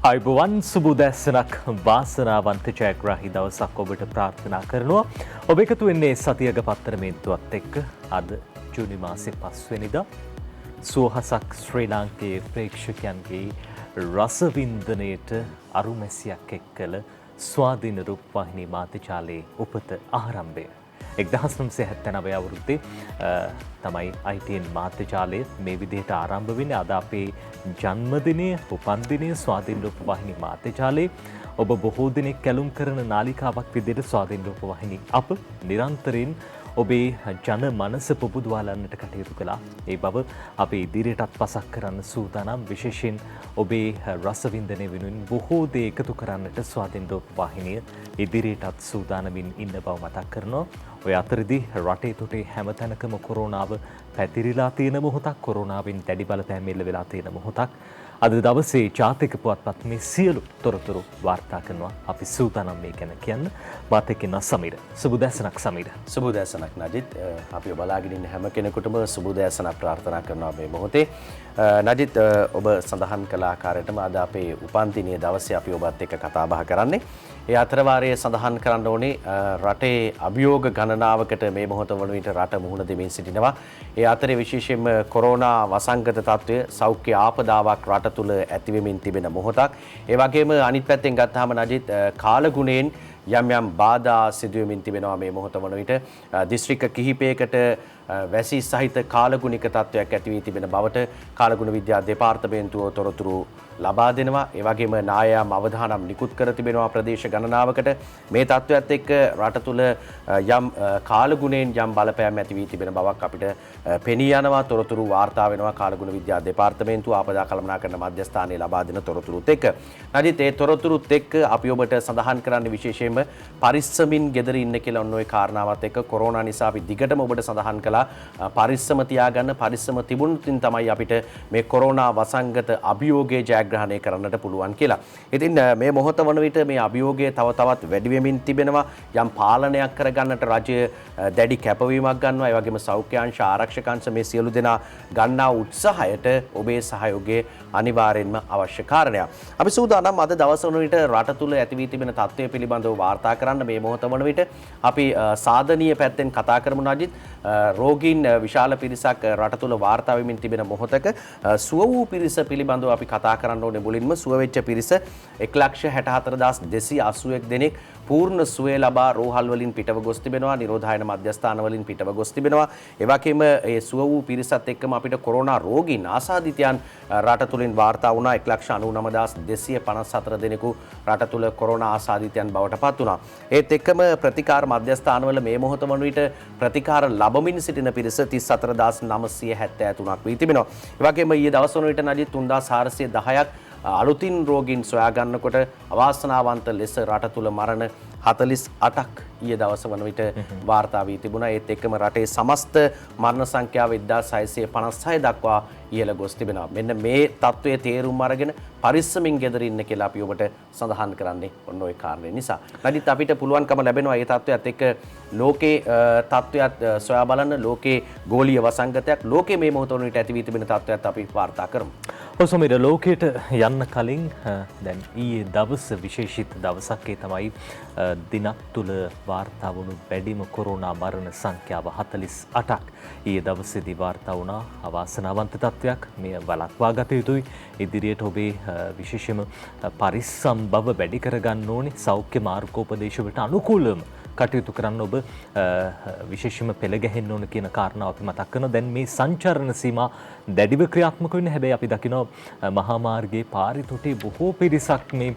අයිබුවන් සුබුදැස්සනක් වාසනාවන්ත ජයග්‍රාහි දවසක් ඔබට ප්‍රාර්ථනා කරනවා. ඔබ එකතු වෙන්නේ සතියක පත්තරමේන්තුවත් එක්ක අද ජූනි මාසේ 5 වෙනිදා සුවහසක් ශ්‍රී ලාංකේය ප්‍රේක්ෂකයන්ගේ රසවින්දනයට අරුමැසියක් එක්කල ස්වාධීන රූපවාහිනී මාධ්‍යජාලයේ උපත ආරම්භය. 1979 අවුරුද්දේ තමයි ITN මාධ්‍යජාලය මේ විදිහට ආරම්භ වෙන්නේ. අද අපේ ජන්මදිනය, උපන්දිනය ස්වාධීන රූපවාහිනී මාධ්‍යජාලයේ ඔබ බොහෝ දිනක් කැලුම් කරන නාලිකාවක් විදිහට ස්වාධීන රූපවාහිනී අප නිරන්තරයෙන් ඔබේ ජන මනස පුබුදවාලන්නට කටයුතු කළා. ඒ බව අපි ඉදිරියටත් පසක් කරන්න සූදානම්. විශේෂයෙන් ඔබේ රසවින්දනය වෙනුවෙන් බොහෝ දේ එකතු කරන්නට ස්වාධීන රූපවාහිනිය ඉදිරියටත් සූදානමින් ඉන්න බව මතක් කරනවා. ඔය අතරදී රටේ තොටේ හැමතැනකම කොරෝනාව පැතිරිලා තියෙන මොහොතක්, කොරෝනාවෙන් දැඩි බලපෑම් එල්ල වෙලා තියෙන මොහොතක්. අද දවසේ ජාතික පුවත්පත් මේ සියලු තොරතුරු වාර්තා කරනවා. අපි සූදානම් මේ ගැන කියන්න. මාත් එක්ක ඉන්න සමීර. සුබදැසනක් සමීර. සුබදැසනක් නජිත්. අපි බලාගෙන ඉන්න හැම කෙනෙකුටම සුබදැසනක් ප්‍රාර්ථනා කරනවා මේ මොහොතේ. නජිත් ඔබ සඳහන් කළ ආකාරයටම අද අපේ උපන්දිනයේ දවසේ අපි ඔබත් එක්ක කතා බහ කරන්නේ. ඒ අතරවාරයේ සඳහන් කරන්න ඕනේ රටේ අභියෝග ගණනාවකට මේ මොහොත වන විට රට මුහුණ දෙමින් සිටිනවා. ඒ අතරේ විශේෂයෙන්ම කොරෝනා වසංගත තත්ත්වය සෞඛ්‍ය ආපදාවක් රට තුළ ඇතිවෙමින් තිබෙන මොහොතක්. ඒ වගේම අනිත් පැත්තෙන් ගත්තාම නජිත් කාලගුණයෙන් යම් යම් බාධා සිදුවෙමින් තිබෙනවා මේ මොහොත වන විට. දිස්ත්‍රික්ක කිහිපයකට වැසි සහිත කාලගුණික තත්ත්වයක් ඇති වී තිබෙන බවට කාලගුණ විද්‍යා දෙපාර්තමේන්තුව තොරතුරු ලබා දෙනවා. ඒ වගේම නායම් අවධානම් නිකුත් කර තිබෙනවා ප්‍රදේශ ගණනාවකට. මේ තත්ත්වයත් එක්ක රට තුළ යම් කාලගුණයෙන් යම් බලපෑම් ඇති වී තිබෙන බවක් අපිට පෙනී යනවා. තොරතුරු වාර්තා වෙනවා කාලගුණ විද්‍යා දෙපාර්තමේන්තුව ආපදා කළමනාකරණ මධ්‍යස්ථානයේ ලබා දෙන තොරතුරුත් එක්ක. නජිත් ඒ තොරතුරුත් එක්ක අපි ඔබට සඳහන් කරන්නේ විශේෂයෙන්ම පරිස්සමින් ගෙදර ඉන්න කියලා ඔන්න ඔය කාරණාවත් එක්ක කොරෝනා නිසා අපි දිගටම ඔබට සඳහන් කළා පරිස්සම තියාගන්න. පරිස්සම තිබුණොතින් තමයි අපිට මේ කොරෝනා වසංගත අභියෝගයේ ජයග්‍රහණය කරන්නට පුළුවන් කියලා. ඉතින් මේ මොහොත වන විට මේ අභියෝගය තව තවත් වැඩි වෙමින් තිබෙනවා. යම් පාලනයක් කරගන්නට රජය දැඩි කැපවීමක් ගන්නවා. ඒ වගේම සෞඛ්‍යාංශ ආරක්ෂකංශ මේ සියලු දෙනා ගන්නා උත්සාහයට ඔබේ සහයෝගය අනිවාර්යෙන්ම අවශ්‍ය කාරණයක්. අපි සූදානම් අද දවස් වන විට රට තුළ ඇති වී තිබෙන තත්ත්වය පිළිබඳව වාර්තා කරන්න. මේ මොහොත වන විට අපි සාධනීය පැත්තෙන් කතා කරමු නජිත්. රෝගීන් විශාල පිරිසක් රට තුළ වාර්තා වෙමින් තිබෙන මොහොතක සුව වූ පිරිස පිළිබඳව අපි කතා කරන්න ඕනේ. මුලින්ම සුව වෙච්ච පිරිස 1,64,281 දෙනෙක් පූර්ණ සුවය ලබා රෝහල් වලින් පිටව ගොස් තිබෙනවා. නිරෝධායන මධ්‍යස්ථාන වලින් පිටව ගොස් තිබෙනවා. ඒ වගේම ඒ සුව වූ පිරිසත් එක්කම අපිට කොරෝනා රෝගීන් ආසාදිතයන් රට තුලින් වාර්තා වුණා. 1,99,254 දෙනෙකු රට තුල කොරෝනා ආසාදිතයන් බවට පත් වුණා. ඒත් එක්කම ප්‍රතිකාර මධ්‍යස්ථානවල මේ මොහොත වන විට ප්‍රතිකාර ලැබමින් සිටින පිරිස 34,973ක් වී තිබෙනවා. ඒ වගේම ඊයේ දවස් වන විට නජිත් 3,410ක් අලුතින් රෝගීන් සොයා ගන්නකොට අවාසනාවන්ත ලෙස රට තුල මරණ 48ක් ඊයේ දවස වන විට වාර්තා වී තිබුණා. ඒත් එක්කම රටේ සමස්ත මරණ සංඛ්‍යාව 1656 දක්වා ඉහළ ගොස් තිබෙනවා. මෙන්න මේ තත්ත්වයේ තේරුම් අරගෙන පරිස්සමින් ගෙදර ඉන්න කියලා අපි ඔබට සඳහන් කරන්නේ ඔන්න ඔය කාරණේ නිසා. නඩිත් අපිට පුළුවන්කම ලැබෙනවා මේ තත්ත්වයත් එක්ක ලෝකේ තත්ත්වයක් සොයා බලන්න. ලෝකේ ගෝලීය වසංගතයක් ලෝකේ මේ මොහොත වන විට ඇති වී තිබෙන තත්ත්වයක් අපි වාර්තා කරමු. ඔව් සමීර, ලෝකයට යන්න කලින් දැන් ඊයේ දවස විශේෂිත දවසක්. ඒ තමයි දිනක් තුල වාර්තා වුණු වැඩිම කොරෝනා මරණ සංඛ්‍යාව 48ක් ඊයේ දවසේදී වාර්තා වුණා. අවාසනාවන්ත තත්ත්වයක්. මෙය වළක්වා ගත යුතුයි. ඉදිරියට ඔබේ විශේෂම පරිස්සම් බව වැඩි කරගන්න ඕනේ. සෞඛ්‍ය මාර්ගෝපදේශවලට අනුකූලව කටයුතු කරන්න ඔබ විශේෂම පෙළ ගැහෙන්න ඕන කියන කාරණාව අපි මතක් කරනවා. දැන් මේ සංචාරන සීමා දැඩිව ක්‍රියාත්මක වෙන්නේ. හැබැයි අපි දකිනවා මහා මාර්ගයේ පාරේ තොටේ බොහෝ පිරිසක් මේ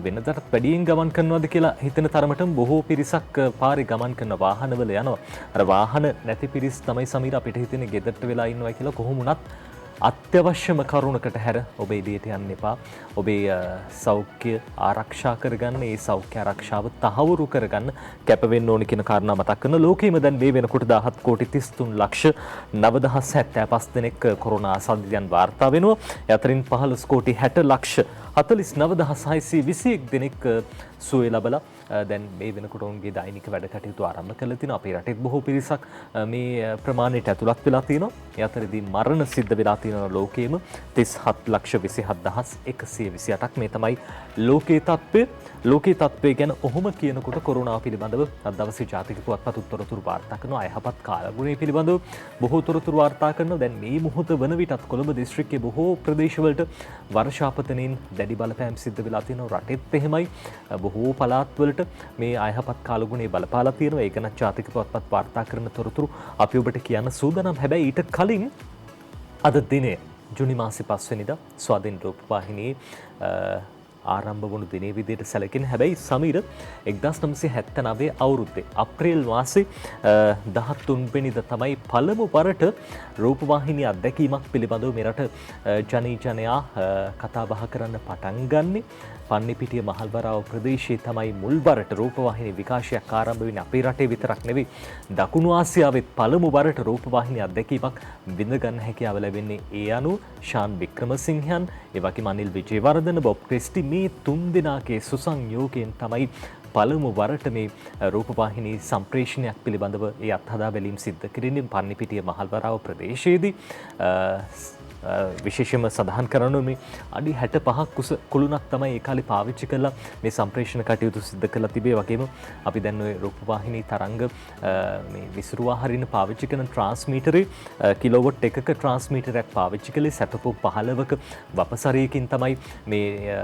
වෙනදට වැඩියෙන් ගමන් කරනවාද කියලා හිතන තරමටම බොහෝ පිරිසක් පාරේ ගමන් කරන වාහනවල යනවා. අර වාහන නැති පිරිස් තමයි සමීර අපිට හිතෙන්නේ ගෙදරට වෙලා ඉන්නවා කියලා. කොහොම වුණත් අත්‍යවශ්‍යම කරුණකට හැර ඔබ එළියට යන්න එපා. ඔබේ සෞඛ්‍ය ආරක්ෂා කරගන්න, ඒ සෞඛ්‍ය ආරක්ෂාව තහවුරු කරගන්න කැප වෙන්න ඕන කියන කාරණා මතක් කරන. ලෝකෙම දැන් මේ වෙනකොට 17,33,975 දෙනෙක් කොරෝනා ආසාදිතයන් වාර්තා වෙනවා. ඒ අතරින් 15,60,60,49,621 දෙනෙක් සුවය ලබලා දැන් මේ වෙනකොට ඔවුන්ගේ දෛනික වැඩ කටයුතු ආරම්භ කරලා තිනවා. අපේ රටේ බොහෝ පිරිසක් මේ ප්‍රමාණයට ඇතුළත් වෙලා තිනවා. ඒ අතරදී මරණ සිද්ධ වෙලා තියෙනවා ලෝකයේම 37,22,128ක්. මේ තමයි ලෝකයේ තත්ත්වය. ලෝකයේ තත්ත්වය ගැන ඔහොම කියනකොට කොරෝනාව පිළිබඳව අද දවසේ ජාතික පුවත්පත් උත්තරතුරු වාර්තා කරනවා. අයහපත් කාලගුණය පිළිබඳව බොහෝ තොරතුරු වාර්තා කරනවා. දැන් මේ මොහොත වන විටත් කොළඹ දිස්ත්‍රික්කයේ බොහෝ ප්‍රදේශවලට වර්ෂාපතනෙන් දැඩි බලපෑම් සිද්ධ වෙලා තියෙනවා. රටෙත් එහෙමයි. බොහෝ පළාත්වලට මේ අයහපත් කාලගුණය බලපාලා තියෙනවා. ඒ ගැන ජාතික පුවත්පත් වාර්තා කරන තොරතුරු අපි ඔබට කියන්න සූදානම්. හැබැයි ඊට කලින් අද දිනේ ජුනි මාසේ 5 වෙනිදා ස්වාධීන රූපවාහිනියේ ආරම්භ වුණු දිනේ විදිහට සැලකෙන. හැබැයි සමීර 1979 අවුරුද්දේ අප්‍රේල් මාසේ 13 වෙනිදා තමයි පළමු වරට රූපවාහිනී අත්දැකීමක් පිළිබඳව මෙරට ජනයා කතා බහ කරන්න පටන් ගන්නේ. පන්නිපිටිය මහල්වරාව ප්‍රදේශයේ තමයි මුල් වරට රූපවාහිනී විකාශයක් ආරම්භ වෙන්නේ. අපේ රටේ විතරක් නෙවෙයි දකුණු ආසියාවෙත් පළමු වරට රූපවාහිනී අත්දැකීමක් විඳ ගන්න හැකියාව ලැබෙන්නේ. ඒ අනුව ශාන් වික්‍රමසිංහයන්, ඒ වගේම අනිල් විජේවර්ධන, බොබ් ක්‍රිස්ටි මේ තුන් දෙනාගේ සුසංයෝගයෙන් තමයි පළමු වරට මේ රූපවාහිනී සම්ප්‍රේෂණයක් පිළිබඳව ඒ අත්හදා බැලීම් සිද්ධ කිරීමෙන් පන්නිපිටිය මහල්වරාව ප්‍රදේශයේදී විශේෂම සඳහන් කරනු මේ අඩි 65ක් උස කුළුණක් තමයි ඒ කාලේ පාවිච්චි කරලා මේ සම්ප්‍රේෂණ කටයුතු සිදු කරලා තිබේ. වගේම අපි දැන් ওই රූපවාහිනී තරංග මේ විසිරුවා හරින පාවිච්චි කරන ට්‍රාන්ස්මීටරේ කිලෝවොට් එකක ට්‍රාන්ස්මීටරයක් පාවිච්චි කළේ සැතපු 15ක වපසරියකින් තමයි මේ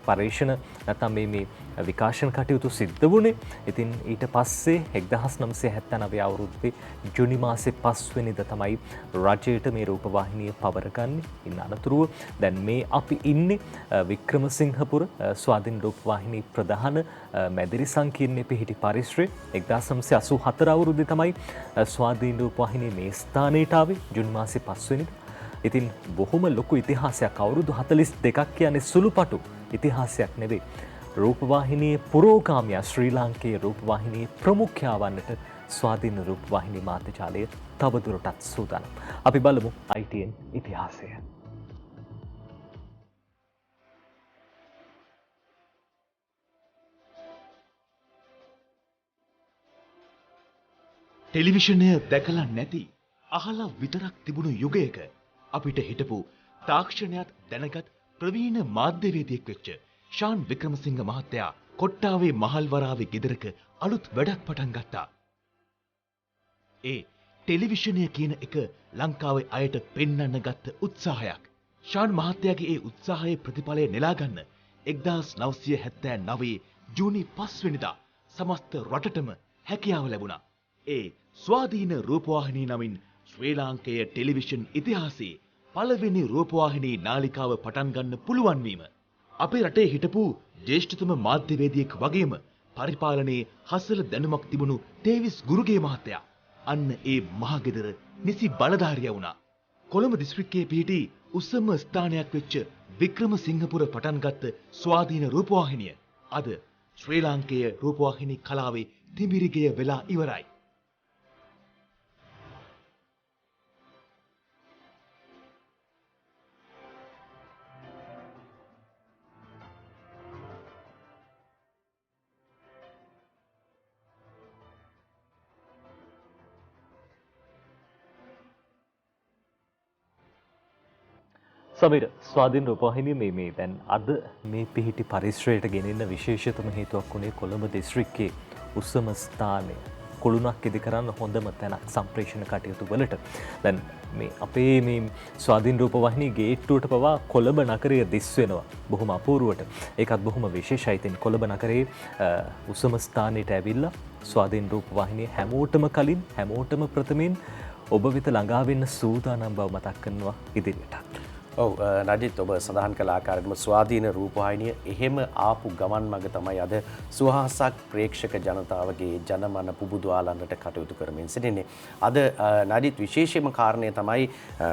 පරීක්ෂණ නැත්නම් මේ විකාශන කටයුතු සිද්ධ වුණේ. ඉතින් ඊට පස්සේ 1979 අවුරුද්දේ ජුනි මාසේ 5 වෙනිදා තමයි රජයට මේ රූපවාහිනිය පවර ගන්නේ. ඉන්න අනතුරුව දැන් මේ අපි ඉන්නේ වික්‍රමසිංහපුර ස්වාධීන රූපවාහිනී ප්‍රධාන මැදිරි සංකීර්ණයේ පිහිටි පරිසරයේ. 1984 අවුරුද්දේ තමයි ස්වාධීන රූපවාහිනිය මේ ස්ථානයට ආවේ ජුනි මාසේ 5 වෙනිදා. ඉතින් බොහොම ලොකු ඉතිහාසයක්. අවුරුදු 42ක් කියන්නේ සුළුපටු ඉතිහාසයක් නෙවෙයි. රූපවාහිනියේ පුරෝගාමියා ශ්‍රී ලාංකේය රූපවාහිනියේ ප්‍රමුඛයා වන්නට ස්වාධීන රූපවාහිනී මාධ්‍යජාලය තවදුරටත් සූදානම්. අපි බලමු ITN ඉතිහාසය. ටෙලිවිෂනය දැකලා නැති අහලා විතරක් තිබුණු යුගයක අපිට හිටපු තාක්ෂණයත් දැනගත් ප්‍රවීණ මාධ්‍යවේදියෙක් වෙච්ච ශාන් වික්‍රමසිංහ මහත්තයා කොට්ටාවේ මහල්වරාවේ ගෙදරක අලුත් වැඩක් පටන් ගත්තා. ඒ ටෙලිවිෂනය කියන එක ලංකාවේ අයට පෙන්වන්න ගත්ත උත්සාහයක්. ශාන් මහත්තයාගේ ඒ උත්සාහයේ ප්‍රතිඵලය නෙලා ගන්න 1979 ජූනි 5 වෙනිදා සමස්ත රටටම හැකියාව ලැබුණා. ඒ ස්වාධීන රූපවාහිනී නමින් ශ්‍රී ලාංකේය ටෙලිවිෂන් ඉතිහාසයේ පළවෙනි රූපවාහිනී නාලිකාව පටන් ගන්න පුළුවන් වීම අපේ රටේ හිටපු ජ්‍යෙෂ්ඨතම මාධ්‍යවේදියෙක් වගේම පරිපාලනයේ හසල දැනුමක් තිබුණු තේවිස් ගුරුගේ මහත්තයා අන්න ඒ මහගෙදර නිසි බලධාරියා වුණා. කොළඹ දිස්ත්‍රික්කයේ පිහිටි උසම ස්ථානයක් වෙච්ච වික්‍රමසිංහපුර පටන් ගත්ත ස්වාධීන රූපවාහිනිය අද ශ්‍රී ලාංකේය රූපවාහිනී කලාවේ තිඹිරිගය වෙලා ඉවරයි. සමීර ස්වාධීන රූපවාහිනිය මේ දැන් අද මේ පිහිටි පරිසරයට ගෙනෙන්න විශේෂතම හේතුවක් වුණේ කොළඹ දිස්ත්‍රික්කයේ උසම ස්ථානය කුළුණක් ඉදි කරන්න හොඳම තැනක් සම්ප්‍රේෂණ කටයුතු වලට. දැන් මේ අපේ මේ ස්වාධීන රූපවාහිනී ගේට්ටුවට පවා කොළඹ නගරය දිස් වෙනවා බොහොම අපූර්වට. ඒකත් බොහොම විශේෂයි. ඉතින් කොළඹ නගරයේ උසම ස්ථානයට ඇවිල්ලා ස්වාධීන රූපවාහිනිය හැමෝටම කලින් හැමෝටම ප්‍රථමයෙන් ඔබ වෙත ළඟා වෙන්න සූදානම් බව මතක් කරනවා ඉදිරියට. ඔව් නජිත් ඔබ සඳහන් කළ ආකාරයෙන්ම ස්වාධීන රූපවාහිනිය එහෙම ආපු ගමන් මඟ තමයි අද සුවහසක් ප්‍රේක්ෂක ජනතාවගේ ජනමන පුබුදුවාලන්නට කටයුතු කරමින් සිටින්නේ. අද නජිත් විශේෂම කාරණය තමයි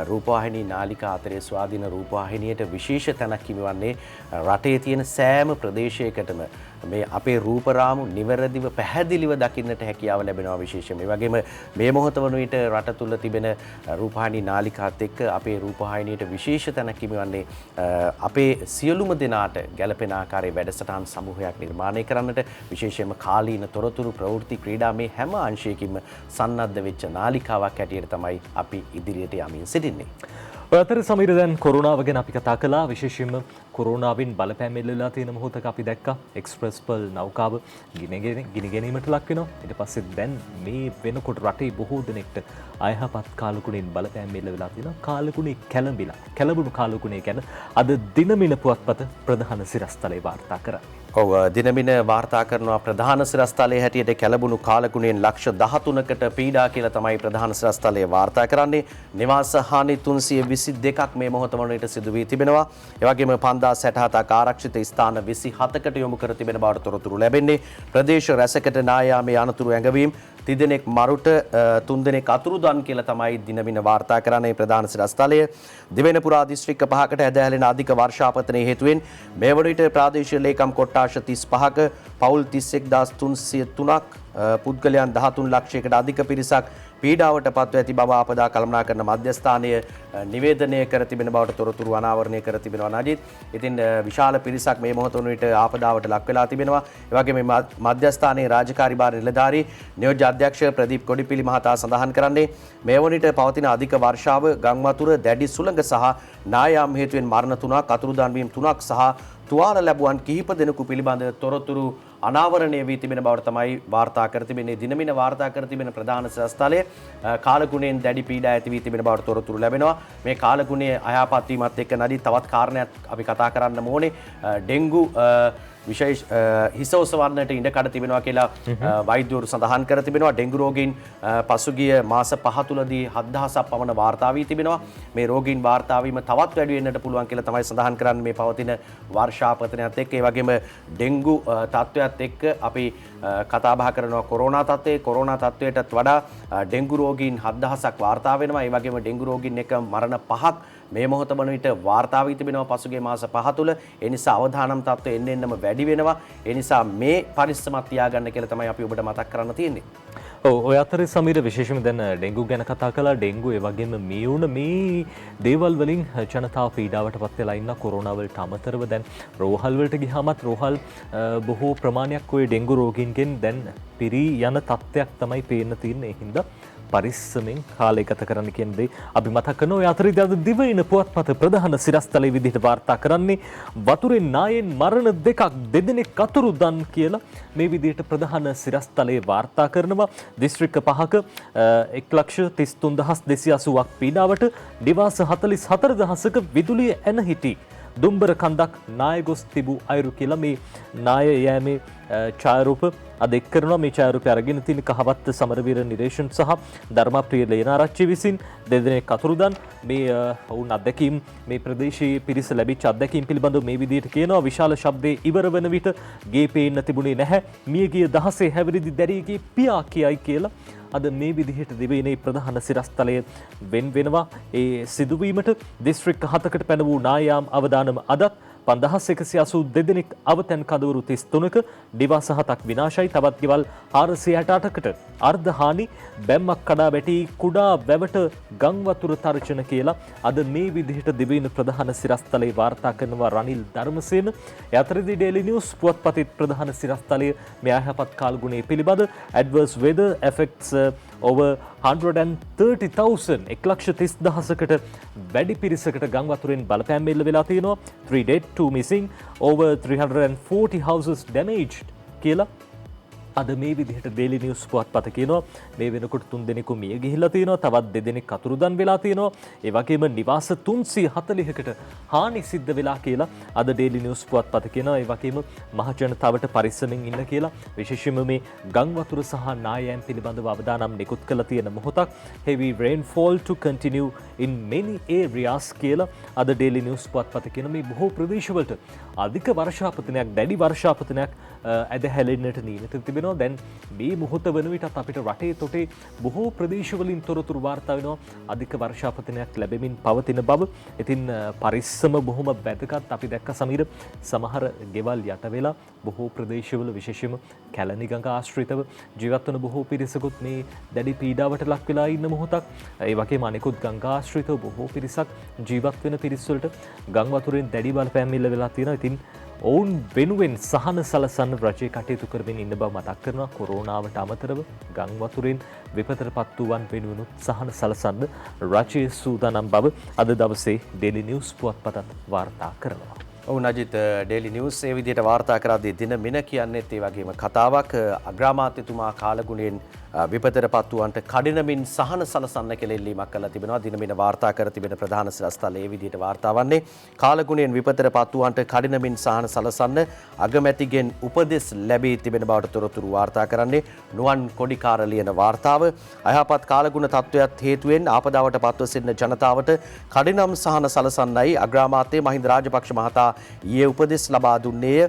රූපවාහිනී නාලිකා අතරේ ස්වාධීන රූපවාහිනියට විශේෂ තැනක් හිමිවන්නේ රටේ තියෙන සෑම ප්‍රදේශයකටම මේ අපේ රූපරාමු නිවැරදිව පැහැදිලිව දකින්නට හැකියාව ලැබෙනවා විශේෂයෙන්. ඒ වගේම මේ මොහොත වන විට රට තුල තිබෙන රූපවාහිනී නාලිකාත් එක්ක අපේ රූපවාහිනියට විශේෂ විශේෂ තැනක් හිමිවන්නේ අපේ සියලුම දෙනාට ගැළපෙන ආකාරයේ වැඩසටහන් සමූහයක් නිර්මාණය කරන්නට විශේෂයෙන්ම කාලීන තොරතුරු ප්‍රවෘත්ති ක්‍රීඩා මේ හැම අංශයකින්ම සන්නද්ධ වෙච්ච නාලිකාවක් හැටියට තමයි අපි ඉදිරියට යමින් සිටින්නේ. ඔය අතර සමීර දැන් කොරෝනාව ගැන අපි කතා කළා. විශේෂයෙන්ම කොරෝනාවෙන් බලපෑම් එල්ලලා තියෙන මොහොතක අපි දැක්කා එක්ස්ප්‍රස් පර්ල් නෞකාව ගිනි ගැනීමට ලක් වෙනවා. ඊට පස්සේ දැන් මේ වෙනකොට රටේ බොහෝ දෙනෙක්ට අයහපත් කාලකුණෙන් බලපෑම් එල්ලලා තියෙනවා. කාලකුණේ කැළඹුණු කාලකුණේ ගැන අද දිනමින පුවත්පත ප්‍රධාන සිරස්තලේ වාර්තා කරා. ඔව් දිනමින වාර්තා කරනවා ප්‍රධාන සිරස්තලයේ හැටියට කැළඹුණු කාලකුණෙන් ලක්ෂ 13කට පීඩා කියලා තමයි ප්‍රධාන සිරස්තලයේ වාර්තා කරන්නේ. නිවාස හානි 322ක් මේ මොහොත වනවිට සිදු වී තිබෙනවා. ඒ වගේම 5067ක් ආරක්ෂිත ස්ථාන 27කට යොමු කර තිබෙන බවට තොරතුරු ලැබෙන්නේ. ප්‍රදේශ රැසකට නායාමේ අනතුරු ඇඟවීම් තිදෙනෙක් මරුට තුන්දෙනෙක් අතුරුදන් කියලා තමයි දිනමින වාර්තා කරන්නේ ප්‍රධාන සිරස්තලය. දිවෙනපුරා දිස්ත්‍රික්ක 5කට ඇදහැලෙන අධික වර්ෂාපතනයේ හේතුවෙන් මේ වන විට ප්‍රාදේශීය ලේකම් කොට්ටාශ 35ක පවුල් 31303ක් පුද්ගලයන් 13 ලක්ෂයකට අධික පිරිසක් පීඩාවට පත්ව ඇති බව ආපදා කළමනාකරන මධ්‍යස්ථානය නිවේදනය කර තිබෙන බවට තොරතුරු අනාවරණය කර තිබෙනවා නජිත්. ඉතින් විශාල පිරිසක් මේ මොහොත වන විට ආපදාවට ලක් වෙලා තිබෙනවා. ඒ වගේම මේ මධ්‍යස්ථානයේ රාජකාරී භාර නිලධාරී නියෝජ්‍ය අධ්‍යක්ෂ ප්‍රදීප් කොඩිපිලි මහතා සඳහන් කරන්නේ මේ වන විට පවතින අධික වර්ෂාව ගංවතුර දැඩි සුළඟ සහ නායාම් හේතුවෙන් මරණ 3ක් අතුරුදන් වීම 3ක් සහ තුවාල ලැබුවන් කිහිප දෙනෙකු පිළිබඳ තොරතුරු අනාවරණය වී තිබෙන බවට තමයි වාර්තා කර තිබෙන්නේ. දිනමින වාර්තා කර තිබෙන ප්‍රධාන සිරස්තලයේ කාලගුණයෙන් දැඩි පීඩා ඇති වී තිබෙන බවට තොරතුරු ලැබෙනවා. මේ කාලගුණයේ අයහපත් වීමත් එක්ක නදී තවත් කාරණයක් අපි කතා කරන්න ඕනේ. ඩෙන්ගු විශේෂ හිස ඔසවන්නට ඉඩකඩ තිබෙනවා කියලා වෛද්‍යවරු සඳහන් කර තිබෙනවා. ඩෙන්ගු රෝගීන් පසුගිය මාස 5 තුලදී 7000ක් පමණ වාර්තා වී තිබෙනවා. මේ රෝගීන් වාර්තා වීම තවත් වැඩි වෙන්නට පුළුවන් කියලා තමයි සඳහන් කරන්නේ මේ පවතින වර්ෂාපතනයත් එක්ක. ඒ වගේම ඩෙන්ගු තත්ත්වයත් එක්ක අපි කතා බහ කරනවා කොරෝනා තත්ත්වයේ. කොරෝනා තත්ත්වයටත් වඩා ඩෙන්ගු රෝගීන් 7000ක් වාර්තා වෙනවා. ඒ වගේම ඩෙන්ගු රෝගීන් එක මරණ 5ක් මේ මොහොත වන විට වාර්තා වී තිබෙනවා පසුගිය මාස 5 තුල. ඒ නිසා අවදානම් තත්ත්වය එන්නෙම වැඩි වෙනවා. ඒ නිසා මේ පරිස්සමක් තියාගන්න කියලා තමයි අපි ඔබට මතක් කරන්න තියෙන්නේ. ඔව් ඔය අතරේ සමීර විශේෂයෙන්ම දැන් ඩෙන්ගු ගැන කතා කළා. ඩෙන්ගු ඒ වගේම මේ දේවල් වලින් ජනතාව පීඩාවට පත් වෙලා ඉන්න කොරෝනා වලට අමතරව දැන් රෝහල් වලට ගියාමත් රෝහල් බොහෝ ප්‍රමාණයක් ඔය ඩෙන්ගු රෝගීන්ගෙන් දැන් පිරී යන තත්ත්වයක් තමයි පේන්න තියෙන්නේ. ඒ හින්දා පරිස්සමෙන් කාලය ගත කරන්න කියන දේ අපි මතක් කරනවා. ඔය අතරේදී අද දිවයින පුවත්පත ප්‍රධාන සිරස්තලයේ විදිහට වාර්තා කරන්නේ වතුරෙන් නායෙන් මරණ දෙකක් දෙදෙනෙක් අතුරුදන් කියලා මේ විදිහට ප්‍රධාන සිරස්තලයේ වාර්තා කරනවා. දිස්ත්‍රික්ක 5ක 1,33,280ක් පීඩාවට නිවාස 44,000ක විදුලිය එන හිටි දුම්බර කන්දක් නාය ගොස් තිබූ අයුරු කියලා මේ නාය යෑමේ ඡායාරූප අද එක් කරනවා. මේ ඡායාරූපය අරගෙන තියෙන කහවත්ත සමරවීර නිරේෂන් සහ ධර්මප්‍රිය ලේනාරච්චි විසින් දෙදෙනෙක් අතුරුදන්. මේ වුන් අත්දැකීම් මේ ප්‍රදේශයේ පිරිස ලැබිච්ච අත්දැකීම් පිළිබඳව මේ විදිහට කියනවා. විශාල ශබ්දයේ ඉවර වන විට ගේ පේන්න තිබුණේ නැහැ. මියගිය දහසේ හැවිරිදි දැරියගේ පියා කියයි කියලා අද මේ විදිහට දිවයිනේ ප්‍රධාන සිරස්තලය වෙන් වෙනවා. ඒ සිදුවීමට දිස්ත්‍රික්ක 7කට පැන වූ නායාම් අවදානම අදත් 5182 දෙනෙක් අවතැන් කඳවුරු 33ක නිවාස 7ක් විනාශයි. තවත් ගෙවල් 468කට අර්ධ හානි බැම්මක් කඩා වැටි කුඩා වැවට ගම් වතුර තර්ජන කියලා අද මේ විදිහට දිවයින ප්‍රධාන සිරස්තලයේ වාර්තා කරනවා රනිල් ධර්මසේන. ඒ අතරදී ඩේලි නිවුස් පුවත්පතේ ප්‍රධාන සිරස්තලයේ මේ අයහපත් කාලගුණයේ පිළිබඳ adverse weather affects over 130,000 1,30,000කට වැඩි පිරිසකට ගම් වතුරෙන් බලපෑම් එල්ල වෙලා තියෙනවා. 3 dead 2 missing over 340 houses damaged කියලා අද මේ විදිහට ඩේලි නිවුස් පුවත්පත කියනවා. මේ වෙනකොට 3 දෙනෙකු මිය ගිහිල්ලා තියෙනවා. තවත් 2 දෙනෙක් අතුරුදන් වෙලා තියෙනවා. ඒ වගේම නිවාස 340කට හානි සිද්ධ වෙලා කියලා අද ඩේලි නිවුස් පුවත්පත කියනවා. ඒ වගේම මහ ජනතාවට පරිස්සමෙන් ඉන්න කියලා විශේෂයෙන්ම මේ ගම් වතුර සහ නායයන් පිළිබඳව අවදානම් නිකුත් කළ තියෙන මොහොතක්. heavy rainfall to continue in many areas කියලා අද ඩේලි නිවුස් පුවත්පත කියන මේ බොහෝ ප්‍රදේශවලට අධික වර්ෂාපතනයක් දැඩි වර්ෂාපතනයක් ඇදහැලෙන්නට නියමිත තිබෙනවා. දැන් මේ මොහොත වන විටත් අපිට රටේ තොටේ බොහෝ ප්‍රදේශවලින් තොරතුරු වාර්තා වෙනවා අධික වර්ෂාපතනයක් ලැබෙමින් පවතින බව. ඉතින් පරිස්සම බොහොම වැදගත්. අපි දැක්ක සමීර සමහර ගෙවල් යට වෙලා බොහෝ ප්‍රදේශවල විශේෂම කැලණි ගඟ ආශ්‍රිතව ජීවත් වන බොහෝ පිරිසකුත් මේ දැඩි පීඩාවට ලක් වෙලා ඉන්න මොහොතක්. ඒ වගේම අනෙකුත් ගංගා ආශ්‍රිතව බොහෝ පිරිසක් ජීවත් වෙන පිරිස් වලට ගම් වතුරෙන් දැඩි බලපෑම් ඉල්ල වෙලා තියෙනවා. ඉතින් ඔවුන් වෙනුවෙන් සහන සලසන්න රජය කටයුතු කරමින් ඉන්න බව මතක් කරනවා. කොරෝනාවට අමතරව ගම් වතුරෙන් විපතටපත් වූවන් වෙනුවෙනුත් සහන සලසන්න රජය සූදානම් බව අද දවසේ ඩේලි නිවුස් පුවත්පතත් වාර්තා කරනවා. ඔව් නජිත් ඩේලි නිවුස් ඒ විදිහට වාර්තා කරද්දී දින මින කියන්නේත් ඒ වගේම කතාවක් අග්‍රාමාත්‍යතුමා කාලගුණයෙන් විපතටපත් වූවන්ට කඩිනමින් සහන සලසන්න කියලා ඉල්ලීමක් කළා තිබෙනවා. දින මින වාර්තා කර තිබෙන ප්‍රධාන සිරස්තල ඒ විදිහට වාර්තා වන්නේ කාලගුණයෙන් විපතටපත් වූවන්ට කඩිනමින් සහන සලසන්න අගමැතිගෙන් උපදෙස් ලැබී තිබෙන බවට තොරතුරු වාර්තා කරන්නේ නුවන් කොඩිකාර ලියන වාර්තාව. අයහපත් කාලගුණ තත්ත්වයක් හේතුවෙන් ආපදාවට පත්ව සිටින ජනතාවට කඩිනම් සහන සලසන්නයි අග්‍රාමාත්‍ය මහින්ද රාජපක්ෂ මහතා ඊයේ උපදෙස් ලබා දුන්නේය.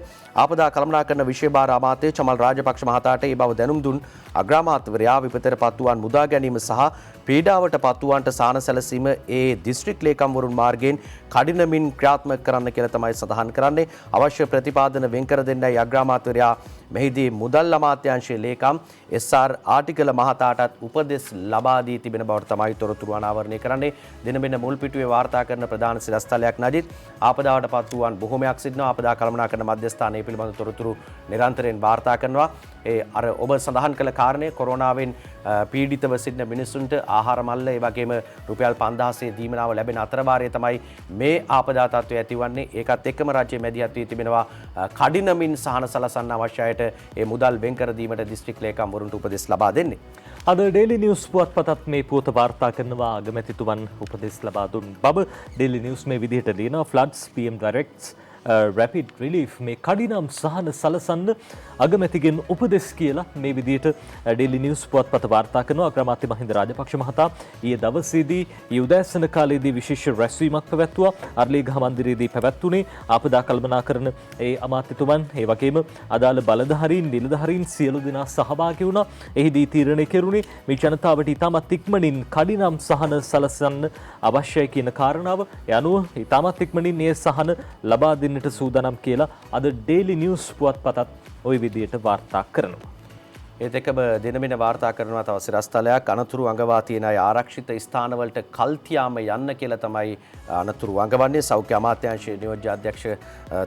ආපදා කළමනාකරන විශේෂ අමාත්‍ය චමල් රාජපක්ෂ මහතාට ඒ බව දැනුම් දුන් අග්‍රාමාත්‍යවරයා විපතටපත් වූවන් මුදා ගැනීම සහ පීඩාවට පත්වුවන්ට සාන සැලසීම ඒ දිස්ත්‍රික් ලේකම්වරුන් මාර්ගයෙන් කඩිනමින් ක්‍රියාත්මක කරන්න කියලා තමයි සඳහන් කරන්නේ. අවශ්‍ය ප්‍රතිපාදන වෙන් කර දෙන්නයි අග්‍රාමාත්‍යවරයා මෙහිදී මුදල් අමාත්‍යාංශයේ ලේකම් SR ආටිකල මහතාටත් උපදෙස් ලබා දී තිබෙන බවට තමයි තොරතුරු අනාවරණය කරන්නේ. දිනබෙන මුල් පිටුවේ වාර්තා කරන ප්‍රධාන සිරස්තලයක් නජිත් ආපදාවට පත් වූවන් බොහොමයක් සිටිනවා. ආපදා කළමනාකරන මධ්‍යස්ථානයේ පිළිබඳ තොරතුරු නිරන්තරයෙන් වාර්තා කරනවා. ඒ අර ඔබ සඳහන් කළ කාරණය කොරෝනාවෙන් පීඩිතව සිටින මිනිසුන්ට ආහාර මල්ල ඒ වගේම රුපියල් 5000 දීමනාව ලැබෙන අතරවාරයේ තමයි මේ ආපදා තත්ත්වය ඇතිවන්නේ. ඒකත් එක්කම රාජ්‍ය මැදිහත් වී තිබෙනවා කඩිනමින් සහන සලසන්න අවශ්‍ය අයට ඒ මුදල් වෙන් කර දීමට දිස්ත්‍රික් ලේකම්වරුන්ට උපදෙස් ලබා දෙන්නේ. අද ඩේලි නිවුස් පුවත්පතත් මේ පුවත වාර්තා කරනවා අගමැතිතුමන් උපදෙස් ලබා දුන් බව. ඩේලි නිවුස් මේ විදිහට ලියනවා floods PM directs rapid relief මේ කඩිනම් සහන සලසන්න අගමැතිගෙන් උපදෙස් කියලා මේ විදිහට ඩේලි නිවුස් පුවත්පත වාර්තා කරනවා. අග්‍රාමාත්‍ය මහින්ද රාජපක්ෂ මහතා ඊයේ දවසේදී උදෑසන කාලයේදී විශේෂ රැස්වීමක් පැවැත්වුවා. අර්ලීගහ මන්දිරයේදී පැවැත්වුණේ ආපදා කළමනාකරන ඒ අමාත්‍යතුමන් ඒ වගේම අදාළ බලධාරීන් නිලධාරීන් සියලු දෙනා සහභාගී වුණා. එහිදී තීරණය කෙරුණේ මේ ජනතාවට ඉතාමත් ඉක්මනින් කඩිනම් සහන සලසන්න අවශ්‍යයි කියන කාරණාව. ඒ අනුව ඉතාමත් ඉක්මනින් මේ සහන ලබා දෙන්නට සූදානම් කියලා අද ඩේලි නිවුස් පුවත්පතත් ওই විදිහට වාර්තා කරනවා. ඒත් එක්කම දිනමින වාර්තා කරනවා තව සිරස්තලයක් අනතුරු අඟවා තියෙන අය ආරක්ෂිත ස්ථානවලට කල්තියාම යන්න කියලා තමයි අනතුරු අඟවන්නේ. සෞඛ්‍ය අමාත්‍යාංශයේ නියෝජ්‍ය අධ්‍යක්ෂ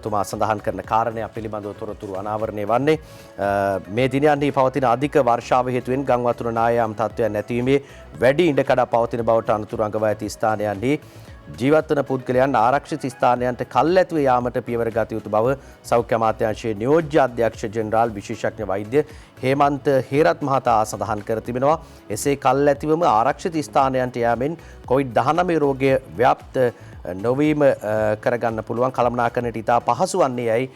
තුමා සඳහන් කරන කාරණයක් පිළිබඳව තොරතුරු අනාවරණය වන්නේ මේ දිනයන්හි පවතින අධික වර්ෂාව හේතුවෙන් ගම් වතුර නායම් තත්ත්වයන් නැතිවීමේ වැඩි ඉඩකඩ පවතින බවට අනතුරු අඟවා ඇති ස්ථානයන්හි ජීවත්වන පුද්ගලයන් ආරක්ෂිත ස්ථානයන්ට කල්ැතුව යාමට පියවර ගත යුතු බව සෞඛ්‍ය අමාත්‍යාංශයේ නියෝජ්‍ය අධ්‍යක්ෂ ජෙනරාල් විශේෂඥ වෛද්‍ය හේමන්ත හේරත් මහතා සඳහන් කර තිබෙනවා. එසේ කල්ැතිවම ආරක්ෂිත ස්ථානයන්ට යාමෙන් COVID-19 රෝගය ව්‍යාප්ත නොවීම කරගන්න පුළුවන් කළමනාකරණයට ඉතා පහසු වන්නේ යයි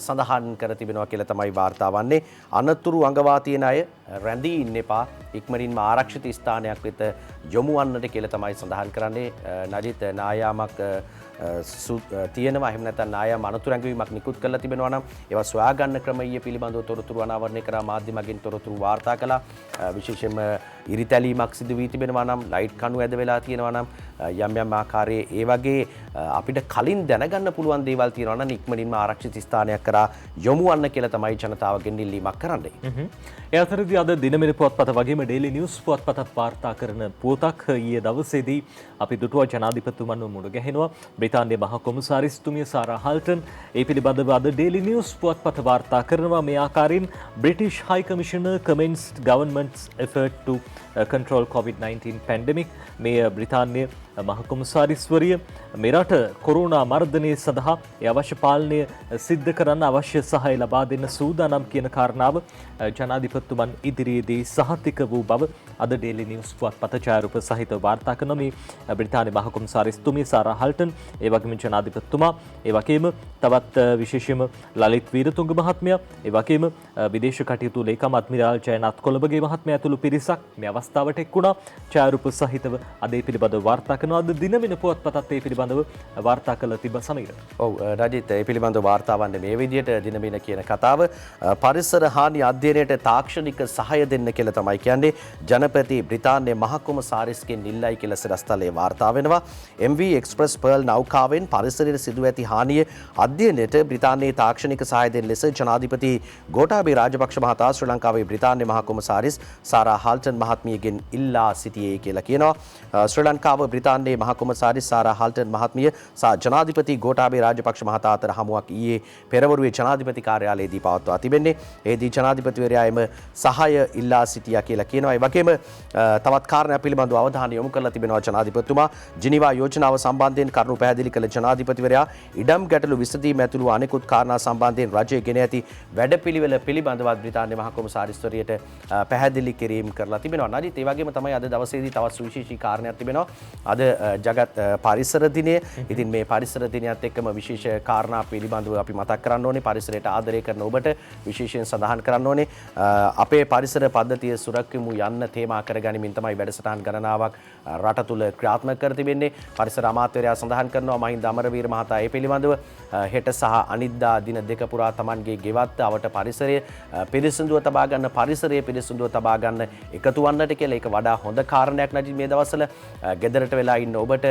සඳහන් කර තිබෙනවා කියලා තමයි වාර්තා වන්නේ. අනතුරු අඟවා තියෙන අය රැඳී ඉන්න එපා. ඉක්මනින්ම ආරක්ෂිත ස්ථානයක් වෙත යොමු වන්නට කියලා තමයි සඳහන් කරන්නේ. නජිත් නායාමක් තියෙනවා. එහෙම නැත්නම් නායාම අනතුරු ඇඟවීමක් නිකුත් කරලා තිබෙනවා නම් ඒවා සොයා ගන්න ක්‍රම ඊයේ පිළිබඳව තොරතුරු අනාවරණය කරා මාධ්‍ය මගින් තොරතුරු වාර්තා කළා. විශේෂයෙන්ම ඉරිතැලීමක් සිදු වී තිබෙනවා නම් ලයිට් කණු ඇද වෙලා තියෙනවා නම් යම් යම් ආකාරයේ ඒ වගේ අපිට කලින් දැනගන්න පුළුවන් දේවල් තියෙනවා නම් ඉක්මනින්ම ආරක්ෂිත ස්ථානයක් කරා යොමු වන්න කියලා තමයි ජනතාවගෙන් ඉල්ලීමක් කරන්නේ. ඒ අතරදී අද දිනමින පුවත්පත වගේම ඩේලි නිවුස් පුවත්පතත් වාර්තා කරන පුවතක් ඊයේ දවසේදී අපි දුටුවා ජනාධිපතිතුමන්ව මුණ ගැහෙනවා. බ්‍රිතාන්‍ය මහ කොමසාරිස්තුමිය සාරා හල්ටන් ඒ පිළිබඳව අද ඩේලි නිවුස් පුවත්පත වාර්තා කරනවා. මේ ආකාරයෙන් British High Commissioner commends government's effort to control COVID-19 pandemic. මේ බ්‍රිතාන්‍ය මහ කොමසාරිස්වරිය මෙරට කොරෝනා මර්ධනය සඳහා අවශ්‍ය පාලනය සිද්ධ කරන්න අවශ්‍ය සහාය ලබා දෙන්න සූදානම් කියන කාරණාව ජනාධිපතිතුමන් ඉදිරියේදී සහතික වූ බව අද ඩේලි නිවුස් පුවත්පත ඡායාරූප සහිතව වාර්තා කරන මේ බ්‍රිතාන්‍ය මහ කොමසාරිස්තුමිය සාරා හල්ටන් ඒ වගේම ජනාධිපතිතුමා ඒ වගේම තවත් විශේෂයෙන්ම ලලිත් වීරතුංග මහත්මයා ඒ වගේම විදේශ කටයුතු ලේකම් අද්මිරාල් ජයනාත් කොළඹගේ මහත්මයා ඇතුළු පිරිසක් මේ අවස්ථාවට එක් වුණා. ඡායාරූප සහිතව අද ඒ පිළිබඳව වාර්තා කරනවා. අද දිනමින පුවත්පතත් ඒ පිළිබඳව වාර්තා කළ තිබ සමීර. ඔව් රජිත් ඒ පිළිබඳව වාර්තා වන්නේ මේ විදිහට දිනමින කියන කතාව පරිසර හානි අධ්‍යයනයට තාක්ෂණික සහාය දෙන්න කියලා තමයි කියන්නේ. ජනපති බ්‍රිතාන්‍ය මහ කොමසාරිස්ගෙන් ඉල්ලයි කියලා සිරස්තලයේ වාර්තා වෙනවා. MV එක්ස්ප්‍රස් පර්ල් නෞකාවෙන් පරිසරයට සිදු ඇති හානිය අධ්‍යයනයට බ්‍රිතාන්‍යයේ තාක්ෂණික සහාය දෙන ලෙස ජනාධිපති ගෝඨාභය රාජපක්ෂ මහතා ශ්‍රී ලංකාවේ බ්‍රිතාන්‍ය මහ කොමසාරිස් සාරා හාල්ටන් මහත්මියගෙන් ඉල්ලා සිටියේ කියලා කියනවා. ශ්‍රී ලංකාව බ්‍රිතාන්‍යයේ මහ කොමසාරිස් සාරා හාල්ටන් මහත්මිය සහ ජනාධිපති ගෝඨාභය රාජපක්ෂ මහතා අතර හමුවක් ඊයේ පෙරවරුවේ ජනාධිපති කාර්යාලයේදී පවත්වා තිබෙන්නේ. එෙහිදී ජනාධිපතිවරයා එම සහාය ඉල්ලා සිටියා කියලා කියනවා. ඒ වගේම තවත් කාරණයක් පිළිබඳව අවධානය යොමු කරලා තිබෙනවා ජනාධිපතිතුමා. ජිනීවා යෝජනාව සම්බන්ධයෙන් කරුණු පැහැදිලි කළ ජනාධිපතිවරයා ඉඩම් ගැටලු විසඳීම ඇතුළු අනෙකුත් කාරණා සම්බන්ධයෙන් රජය ගෙන ඇති වැඩපිළිවෙල පිළිබඳවත් බ්‍රිතාන්‍ය මහ කොමසාරිස්වරියට පැහැදිලි කිරීම කරලා තිබෙනවා. නජිත් ඒ වගේම තමයි අද දවසේදී තවත් සුවිශේෂී කාරණයක් තිබෙනවා. අද ජගත් පරිසර දිනය. ඉතින් මේ පරිසර දිනයත් එක්කම විශේෂ කාරණා පිළිබඳව අපි මතක් කරන්න ඕනේ. පරිසරයට ආදරය කරන ඔබට විශේෂයෙන් සඳහන් කරන්න ඕනේ. අපේ පරිසර පද්ධතිය සුරක්ෂිතව යන්න තේමා කරගනිමින් තමයි වැඩසටහන් ගණනාවක් රට තුල ක්‍රියාත්මක කර තිබෙන්නේ. පරිසර අමාත්‍යවරයා සඳහන් කරනවා මහින්ද අමරවීර මහතා ඒ පිළිබඳව හෙට සහ අනිද්දා දින දෙක පුරා Tamanගේ ගෙවත් අවට පරිසරය පිරිසිදුව තබා ගන්න පරිසරය පිරිසිදුව තබා ගන්න එකතු වන්නට කියලා. ඒක වඩා හොඳ කාරණයක් නජිත් මේ දවස්වල ගෙදරට වෙලා ඉන්න ඔබට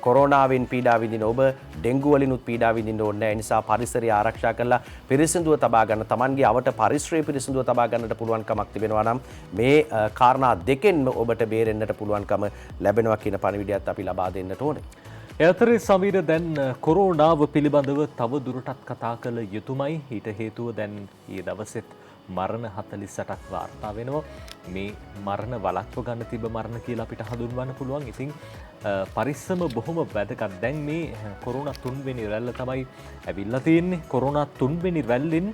කොරෝනාවෙන් පීඩා විඳින ඔබ ඩෙන්ගු වලිනුත් පීඩා විඳින්න ඕනේ නැහැ. ඒ නිසා පරිසරය ආරක්ෂා කරලා පිරිසිදුව තබා ගන්න Tamanගේ අවට පරිසරය පිරිසිදුව තබා ගන්නට පුළුවන් කමක් තිබෙනවා නම් මේ කාරණා දෙකෙන්ම ඔබට බේරෙන්නට පුළුවන්කම ලැබෙනවා කියන පණිවිඩයත් අපි ලබා දෙන්නට ඕනේ. එතරේ සමීර දැන් කොරෝනාව පිළිබඳව තව දුරටත් කතා කළ යුතුමයි. ඊට හේතුව දැන් ඊයේ දවසෙත් මරණ 48ක් වාර්තා වෙනවා. මේ මරණ වළක්ව ගන්න තිබ මරණ කියලා අපිට හඳුන්වන්න පුළුවන්. ඉතින් පරිස්සම බොහොම වැදගත්. දැන් මේ කොරෝනා 3 වෙනි රැල්ල තමයි ඇවිල්ලා තියෙන්නේ. කොරෝනා 3 වෙනි රැල්ලෙන්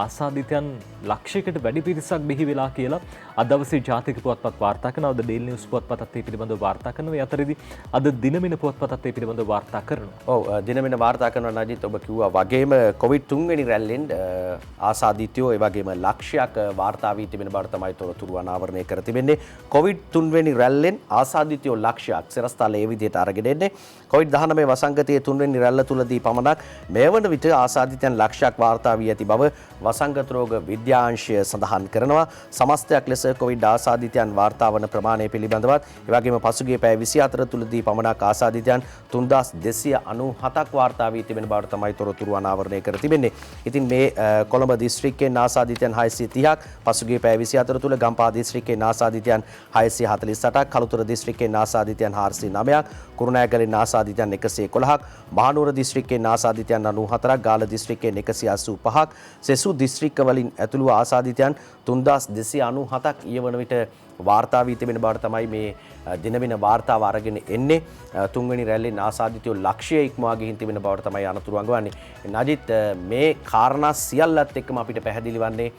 ආසාදිතයන් ලක්ෂයකට වැඩි පිරිසක් බිහි වෙලා කියලා අද දවසේ ජාතික පුවත්පත් වාර්තා කරනවා. අද ඩේලි නිවුස් පුවත්පතත් ඒ පිළිබඳව වාර්තා කරනවා. ඒ අතරේදී අද දිනමින පුවත්පතත් ඒ පිළිබඳව වාර්තා කරනවා. ඔව් දිනමින වාර්තා කරනවා නජිත් ඔබ කිව්වා වගේම කොවිඩ් 3 වෙනි රැල්ලෙන් ආසාදිතයෝ ඒ වගේම ලක්ෂයක් වාර්තා වී තිබෙන බව තමයි තොරතුරු අනාවරණය කර තිබෙන්නේ. කොවිඩ් 3 වෙනි රැල්ලෙන් ආසාදිතයෝ ලක්ෂයක් සිරස්තල ඒ විදිහට අරගෙන එන්නේ. කොවිඩ් 19 වසංගතයේ 3 වෙනි රැල්ල තුලදී පමණක් මේ වන විට ආසාදිතයන් ලක්ෂයක් වාර්තා වී ඇති බව වසංගත රෝග විද්‍යාංශය සඳහන් කරනවා. සමස්තයක් ලෙස කොවිඩ් ආසාදිතයන් වාර්තා වන ප්‍රමාණය පිළිබඳවත් ඒ වගේම පසුගිය පැය 24 තුලදී පමණක් ආසාදිතයන් 3297ක් වාර්තා වී තිබෙන බව තමයි තොරතුරු අනාවරණය කර තිබෙන්නේ. ඉතින් මේ කොළඹ දිස්ත්‍රික්කයෙන් ආසාදිතයන් 630ක්, පසුගිය පැය 24 තුල ගම්පහ දිස්ත්‍රික්කයෙන් ආසාදිතයන් 648ක්, කළුතර දිස්ත්‍රික්කයෙන් ආසාදිතයන් 409ක්, කුරුණෑගලින් ආසාදිතයන් 111ක්, මහනුවර දිස්ත්‍රික්කයෙන් ආසාදිතයන් 94ක්, ගාල්ල දිස්ත්‍රික්කයෙන් 185ක්, සෙසු දිස්ත්‍රික්කවලින් ඇතුළු ආසාදිතයන් 3297ක් ඊය වන විට වාර්තා වී තිබෙන බවට තමයි මේ දිනමින වාර්තාව අරගෙන එන්නේ. 3 වෙනි රැල්ලෙන් ආසාදිතයෝ ලක්ෂය ඉක්මවා ගිහින් තිබෙන බවට තමයි අනතුරු අඟවන්නේ. නජිත් මේ කාරණා සියල්ලත් එක්කම අපිට පැහැදිලි වන්නේ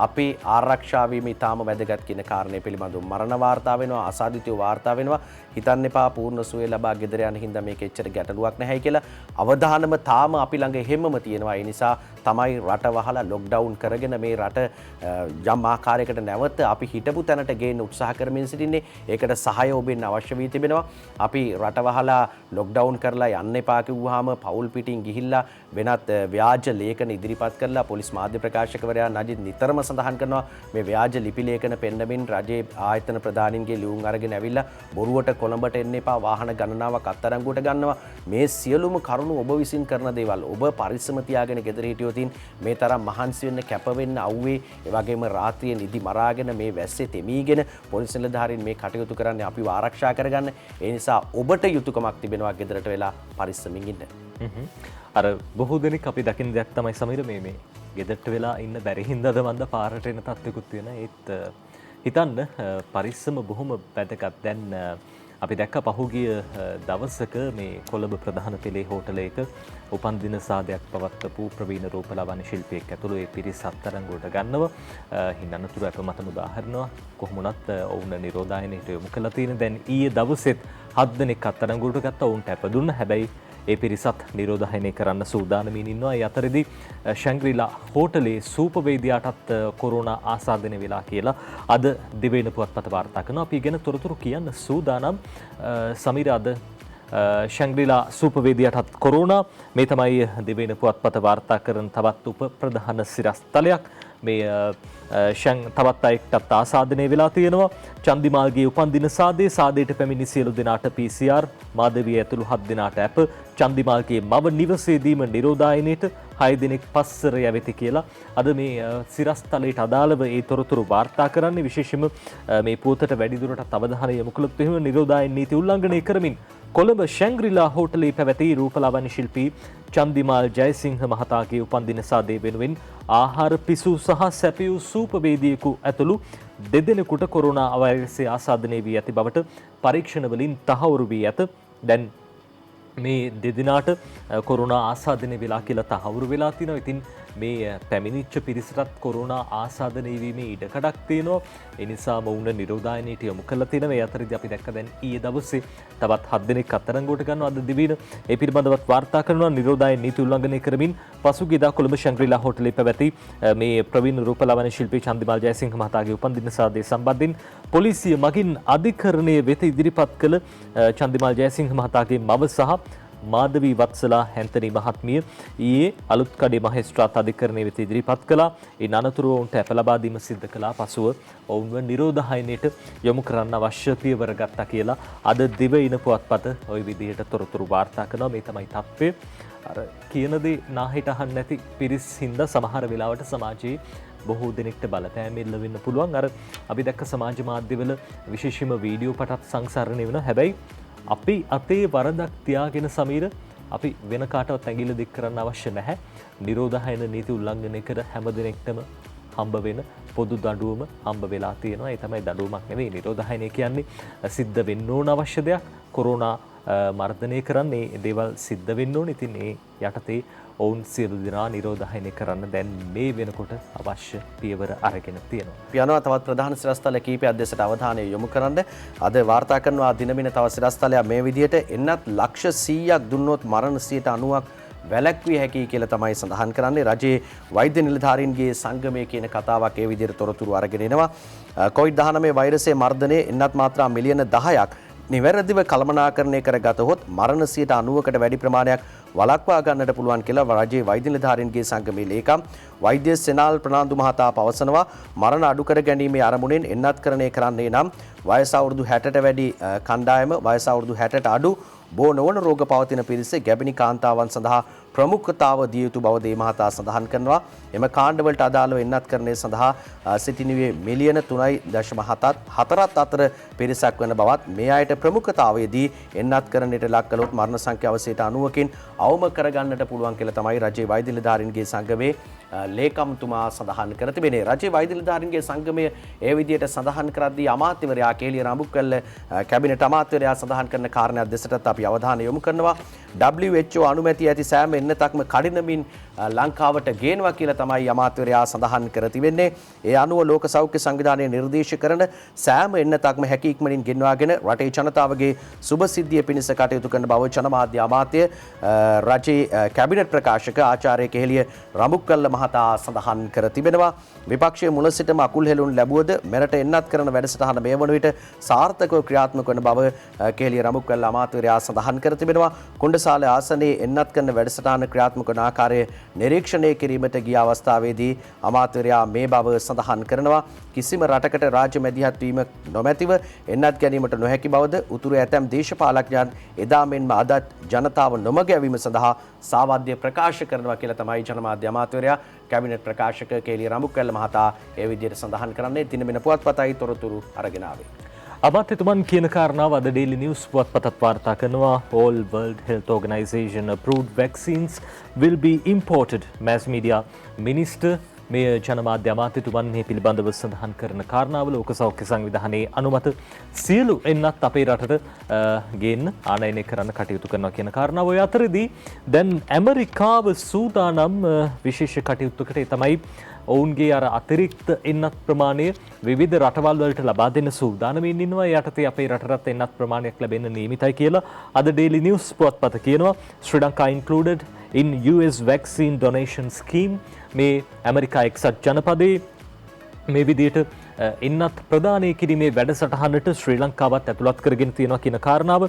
අපේ ආරක්ෂා වීම ඉතාම වැදගත් කියන කාරණය පිළිබඳව මරණ වාර්තා වෙනවා, ආසාදිතයෝ වාර්තා වෙනවා. හිතන්න එපා පූර්ණ සුවය ලබා ගෙදර යන හින්දා මේක එච්චර ගැටලුවක් නැහැ කියලා. අවධානම තාම අපි ළඟ හැමම තියෙනවා. ඒ නිසා තමයි රට වහලා ලොක්ඩවුන් කරගෙන මේ රට යම් ආකාරයකට නැවත අපි හිටපු තැනට ගේන්න උත්සාහ කරමින් සිටින්නේ. ඒකට සහාය ඔබෙන් අවශ්‍ය වී තිබෙනවා. අපි රට වහලා ලොක්ඩවුන් කරලා යන්න එපා කිව්වහම පවුල් පිටින් ගිහිල්ලා වෙනත් ව්‍යාජ ලේඛන ඉදිරිපත් කරලා පොලිස් මාධ්‍ය ප්‍රකාශකවරයා නජිත් නිතරම සඳහන් කරනවා මේ ව්‍යාජ ලිපි ලේඛන පෙන්නමින් රජයේ ආයතන ප්‍රධානීන්ගේ ලියුම් අරගෙන ඇවිල්ලා බොරුවට කොළඹට එන්න එපා, වාහන ගණනාවක් අත්අඩංගුවට ගන්නවා. මේ සියලුම කරුණු ඔබ විසින් කරන දේවල්. ඔබ පරිස්සම තියාගෙන ගෙදර හිටියොතින් මේ තරම් මහන්සි වෙන්න කැප වෙන්න අවුවේ. ඒ වගේම රාත්‍රියේ නිදි මරාගෙන මේ වැස්සේ තෙමීගෙන පොලිස් නිලධාරීන් මේ කටයුතු කරන්නේ අපිව ආරක්ෂා කරගන්න. ඒ නිසා ඔබට යුතුයකමක් තිබෙනවා ගෙදරට වෙලා පරිස්සමින් ඉන්න. අර බොහෝ දෙනෙක් අපි දකින දෙයක් තමයි සමීර මේ ගෙදරට වෙලා ඉන්න බැරි හින්දාද මන්ද පාරට එන තත්ත්වකුත් තියෙන. ඒත් හිතන්න පරිස්සම බොහොම වැදගත්. දැන් අපි දැක්ක පහුගිය දවසක මේ කොළඹ ප්‍රධාන පෙළේ හෝටලයක උපන්දින සාදයක් පවත්වපු ප්‍රවීණ රූපලාවන්‍ය ශිල්පියෙක් ඇතුළු ඒ පිරිස අත්අඩංගුවට ගන්නව. හින්නතුරු අප මතම උදාහරණයක් කොහොමුණත් ඔවුන් නිරෝධායනයට යොමු කළා තියෙන. දැන් ඊයේ දවසෙත් 7 දෙනෙක් අත්අඩංගුවට ගත්තා. ඔවුන්ට අප දුන්න. හැබැයි ඒ පිරිසත් නිරෝධායනය කරන්න සූදානමින් ඉන්නවා. ඒ අතරදී ශැංග්‍රීලා හෝටලේ සූපවේදියාටත් කොරෝනා ආසාදනය වෙලා කියලා අද දිවයින පුවත්පත වාර්තා කරනවා. අපි ගැන තොරතුරු කියන්න සූදානම්. සමීර, අද ශැංග්‍රීලා සූපවේදියාටත් කොරෝනා, මේ තමයි දිවයින පුවත්පත වාර්තා කරන තවත් උප ප්‍රධාන සිරස්තලයක්. මේ තවත් අයෙක්ටත් ආසාදනය වෙලා තියෙනවා. චන්දිමාල්ගේ උපන්දින සාදයට පැමිණි සියලු දෙනාට PCR, මාධවිය ඇතුළු 7 දෙනාට ඇප, චන්දිමාල්ගේ මව නිවසේදීම නිරෝධායනයට 6 දිනක් පස්සර යවෙති කියලා අද මේ සිරස්තලයට අදාළව ඒ තොරතුරු වාර්තා කරන්නේ. විශේෂයෙන්ම මේ පුවතට වැඩිදුරටත් අවධානය යොමු කළොත් එහෙම නිරෝධායන නීති උල්ලංඝනය කරමින් කොළඹ ශැංග්‍රීලා හෝටලේ පැවති රූපලාවන්‍ය ශිල්පී චන්දිමාල් ජයසිංහ මහතාගේ උපන්දින සාදය වෙනුවෙන් ආහාර පිසු සහ සැපයූ සූපවේදියෙකු ඇතුළු දෙදෙනෙකුට කොරෝනා වෛරසය ආසාදනය වී ඇති බවට පරීක්ෂණ වලින් තහවුරු වී ඇත. දැන් මේ දෙදෙනාට කොරෝනා ආසාදනය වෙලා කියලා තහවුරු වෙලා තිනවා. ඉතින් මේ පැමිණිච්ච පිරිසටත් කොරෝනා ආසාදනය වීමේ ඉඩකඩක් තියෙනවා. ඒ නිසා මොවුන් නිරෝධායනයට යොමු කරලා තියෙනවා. මේ අතරදී අපි දැක්ක දැන් ඊයේ දවසේ තවත් 7 දෙනෙක් අත්අඩංගුවට ගන්නවා. අද දිවයින ඒ පිළිබඳවත් වාර්තා කරනවා. නිරෝධායන නීති උල්ලංඝනය කරමින් පසුගියදා කොළඹ ශැංග්‍රීලා හෝටලේ පැවති මේ ප්‍රවීණ රූපලාවන්‍ය ශිල්පී චන්දිමාල් ජයසිංහ මහතාගේ උපන්දින සාදය සම්බන්ධයෙන් පොලිසිය මගින් අධිකරණය වෙත ඉදිරිපත් කළ චන්දිමාල් ජයසිංහ මහතාගේ මව සහ මාධවී වත්සලා හැන්තනි මහත්මිය ඊයේ අලුත්කඩේ මහේස්ත්‍රාත් අධිකරණය වෙත ඉදිරිපත් කළා. ඒ අනතුරුව ඔවුන්ට ඇප ලබා දීම සිද්ධ කළා. පසුව ඔවුන්ව නිරෝධායනයට යොමු කරන්න අවශ්‍ය පියවර ගත්තා කියලා අද දිවයින පුවත්පත ওই විදිහට තොරතුරු වාර්තා කරනවා. මේ තමයි තත්ත්වය. අර කියන දේ නාහිට අහන්න නැති පිරිස් හින්දා සමහර වෙලාවට සමාජයේ බොහෝ දෙනෙක්ට බලපෑම එල්ල වෙන්න පුළුවන්. අර අපි දැක්ක සමාජ මාධ්‍යවල විශේෂයෙන්ම වීඩියෝ පටත් සංසරණය වෙනවා. හැබැයි අපි අතේ වරදක් තියාගෙන සමීර අපි වෙන කාටවත් ඇඟිල්ල දික් කරන්න අවශ්‍ය නැහැ. නිරෝධායන නීති උල්ලංඝනය කර හැම දිනෙකටම හම්බ වෙන පොදු දඬුවම හම්බ වෙලා තියෙනවා. ඒ තමයි දඬුවමක් නෙවෙයි. නිරෝධායනය කියන්නේ සිද්ධ වෙන්න ඕන අවශ්‍ය දෙයක්. කොරෝනා මර්ධනය කරන්නේ දේවල් සිද්ධ වෙන්න ඕන. ඉතින් ඒ යටතේ ඔවුන් සියලු දෙනා නිරෝධායනය කරන්න දැන් මේ වෙනකොට අවශ්‍ය පියවර අරගෙන තියෙනවා. යනවා තවත් ප්‍රධාන සිරස්තල කීපයක් දෙසට අවධානය යොමු කරන්න. අද වාර්තා කරනවා දිනමින තව සිරස්තලයක් මේ විදිහට එන්නත් ලක්ෂ 100ක් දුන්නොත් මරණ 90ක් වැළැක්විය හැකි කියලා තමයි සඳහන් කරන්නේ. රජයේ වෛද්‍ය නිලධාරීන්ගේ සංගමය කියන කතාවක් ඒ විදිහට තොරතුරු අරගෙන එනවා. COVID-19 වෛරසයේ මර්ධනය එන්නත් මාත්‍රා මිලියන 10ක් නිවැරදිව කළමනාකරණය කරගතහොත් මරණ 90කට වැඩි ප්‍රමාණයක් වළක්වා ගන්නට පුළුවන් කියලා රජයේ වෛද්‍ය නිලධාරීන්ගේ සංගමේ ලේකම් වෛද්‍ය සෙනාල් ප්‍රනාන්දු මහතා පවසනවා. මරණ අඩු කර ගැනීමේ අරමුණෙන් එන්නත්කරණය කරන්නේ නම් වයස අවුරුදු 60ට වැඩි කණ්ඩායම, වයස අවුරුදු 60ට අඩු බෝ නොවන රෝග පවතින පිරිස ගැබිනි කාන්තාවන් සඳහා ප්‍රමුඛතාව දිය යුතු බව දේ මහතා සඳහන් කරනවා. එම කාණ්ඩවලට අදාළව එන්නත්කරණය සඳහා සිටිනුවේ මිලියන 3.4 අතර පිරිසක් වන බවත් මේ අයට ප්‍රමුඛතාවයේදී එන්නත්කරණයට ලක් කළොත් මරණ සංඛ්‍යාව 90කින් අවම කරගන්නට පුළුවන් කියලා තමයි රජයේ වෛද්‍ය නිලධාරීන්ගේ සංගමේ ලේකම්තුමා සඳහන් කර තිබෙනේ. රජයේ වෛද්‍ය නිලධාරීන්ගේ සංගමය ඒ විදිහට සඳහන් කරද්දී අමාත්‍යවරයා කේලිය රාමුක්කල්ල කැබිනට් අමාත්‍යවරයා සඳහන් කරන කාරණයක් දෙසටත් අපි අවධානය යොමු කරනවා. WHO අනුමැති ඇති සෑම එන්නතක්ම කඩිනමින් ලංකාවට ගේනවා කියලා තමයි අමාත්‍යවරයා සඳහන් කර තිබෙන්නේ. ඒ අනුව ලෝක සෞඛ්‍ය සංවිධානය නිර්දේශ කරන සෑම එන්නතක්ම හැකි ඉක්මනින් ගෙන්වාගෙන රටේ ජනතාවගේ සුබ සිද්ධිය පිණිස කටයුතු කරන බව ජනමාධ්‍ය අමාත්‍ය රජයේ කැබිනට් ප්‍රකාශක ආචාර්ය කෙහෙලිය රාමුක්කල්ල මහතා සඳහන් කර තිබෙනවා. විපක්ෂයේ මුල සිටම අකුල් හෙළුන් ලැබුවද මෙරට එන්නත් කරන වැඩසටහන මේ වන විට සාර්ථකව ක්‍රියාත්මක වන බව කෙහෙලිය රාමුක්කල්ල අමාත්‍යවරයා සඳහන් කර තිබෙනවා. කුණ්ඩසාල ආසනයේ එන්නත් කරන වැඩසටහන ක්‍රියාත්මක වන ආකාරය නිරීක්ෂණය කිරීමට ගිය අවස්ථාවේදී අමාත්‍යවරයා මේ බව සඳහන් කරනවා. කිසිම රටකට රාජ්‍ය මැදිහත් වීම නොමැතිව එන්නත් ගැනීමට නොහැකි බවද උතුරු ඇතැම් දේශපාලඥයන් එදා මෙන්ම අදත් ජනතාව නොමග යැවීම සඳහා සාවද්‍ය ප්‍රකාශ කරනවා කියලා තමයි ජනමාධ්‍ය අමාත්‍යවරයා කැබිනට් ප්‍රකාශක කේලිය රාමුක්කල්ල මහතා ඒ විදිහට සඳහන් කරන්නේ. දිනමින පුවත්පතයි තොරතුරු අරගෙන ආවේ. අමාත්‍යතුමන් කියන කාරණාව අද Daily News පුවත්පතත් වාර්තා කරනවා. All World Health Organization approved vaccines will be imported. Mass media minister මේ ජනමාධ්‍ය අමාත්‍යතුමන් මේ පිළිබඳව සඳහන් කරන කාරණාව ලෝක සෞඛ්‍ය සංවිධානයේ අනුමත සියලු එන්නත් අපේ රටට ගේන්න ආනයනය කරන්න කටයුතු කරනවා කියන කාරණාව. ඔය අතරදී දැන් ඇමරිකාව සූදානම් විශේෂ කටයුත්තකට තමයි ඔවුන්ගේ අර අතිරික්ත එන්නත් ප්‍රමාණය විවිධ රටවල් වලට ලබා දෙන්න සූදානමින් ඉන්නවා. ඒ යටතේ අපේ රටට එන්නත් ප්‍රමාණයක් ලැබෙන්න නියමිතයි කියලා අද Daily News පුවත්පත කියනවා. Sri Lanka included in US vaccine donation scheme. මේ ඇමරිකා එක්සත් ජනපදයේ මේ විදිහට එන්නත් ප්‍රදානය කිරීමේ වැඩසටහනට ශ්‍රී ලංකාවත් ඇතුළත් කරගෙන තියෙනවා කියන කාරණාව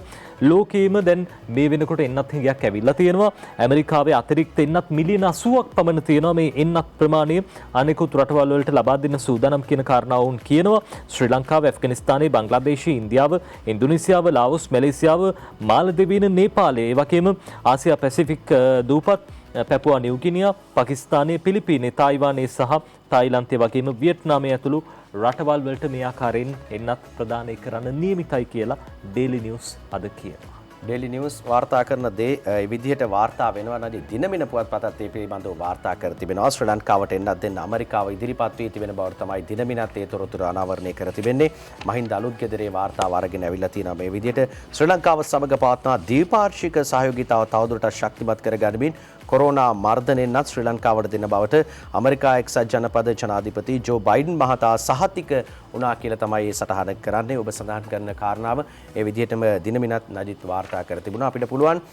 ලෝකයේම දැන් මේ වෙනකොට එන්නත් හිඟයක් ඇවිල්ලා තියෙනවා. ඇමරිකාවේ අතිරික්ත එන්නත් මිලියන 80ක් පමණ තියෙනවා. මේ එන්නත් ප්‍රමාණය අනෙකුත් රටවල් වලට ලබා දෙන්න සූදානම් කියන කාරණාව වුන් කියනවා. ශ්‍රී ලංකාව, ඇෆ්ගනිස්තානයේ, බංග්ලාදේශය, ඉන්දියාව, ඉන්දුනීසියාව, ලාවොස්, මැලේසියාව, මාලදිවයින, නේපාලය, ඒ වගේම ආසියා පැසිෆික් දූපත්, පැපුවා නිව්ගිනියා, පාකිස්තානයේ, පිලිපීනයේ, තායිවානයේ සහ තායිලන්තයේ වගේම වියට්නාමයේ ඇතුළු රටවල් වලට මේ ආකාරයෙන් එන්නත් ප්‍රදානය කරන්න නියමිතයි කියලා Daily News අද කියනවා. Daily News වාර්තා කරන දේ විදිහට වාර්තා වෙනවා. නැදි දිනමින පුවත්පතත් ඒ පිළිබඳව වාර්තා කර තිබෙනවා. ශ්‍රී ලංකාවට එන්නත් දෙන්න ඇමරිකාව ඉදිරිපත් වී තිබෙන බවට තමයි දිනමිනත් ඒ තොරතුරු අනාවරණය කර තිබෙන්නේ. මහින්ද අලුත්ගෙදරේ වාර්තාව අරගෙන ඇවිල්ලා තියෙනවා. මේ විදිහට ශ්‍රී ලංකාව සමග පවත්වන ද්විපාර්ශ්වික සහයෝගීතාව තවදුරටත් ශක්තිමත් කර ගනිමින් කොරෝනා මර්ධනයෙන්වත් ශ්‍රී ලංකාවට දෙන බවට ඇමරිකා එක්සත් ජනපද ජනාධිපති ජෝ බයිඩන් මහතා සහතික වුණා කියලා තමයි මේ සටහන කරන්නේ. ඔබ සඳහන් කරන කාරණාව ඒ විදිහටම දිනමිනත් නජිත් වාර්තා කර තිබුණා. අපිට පුළුවන්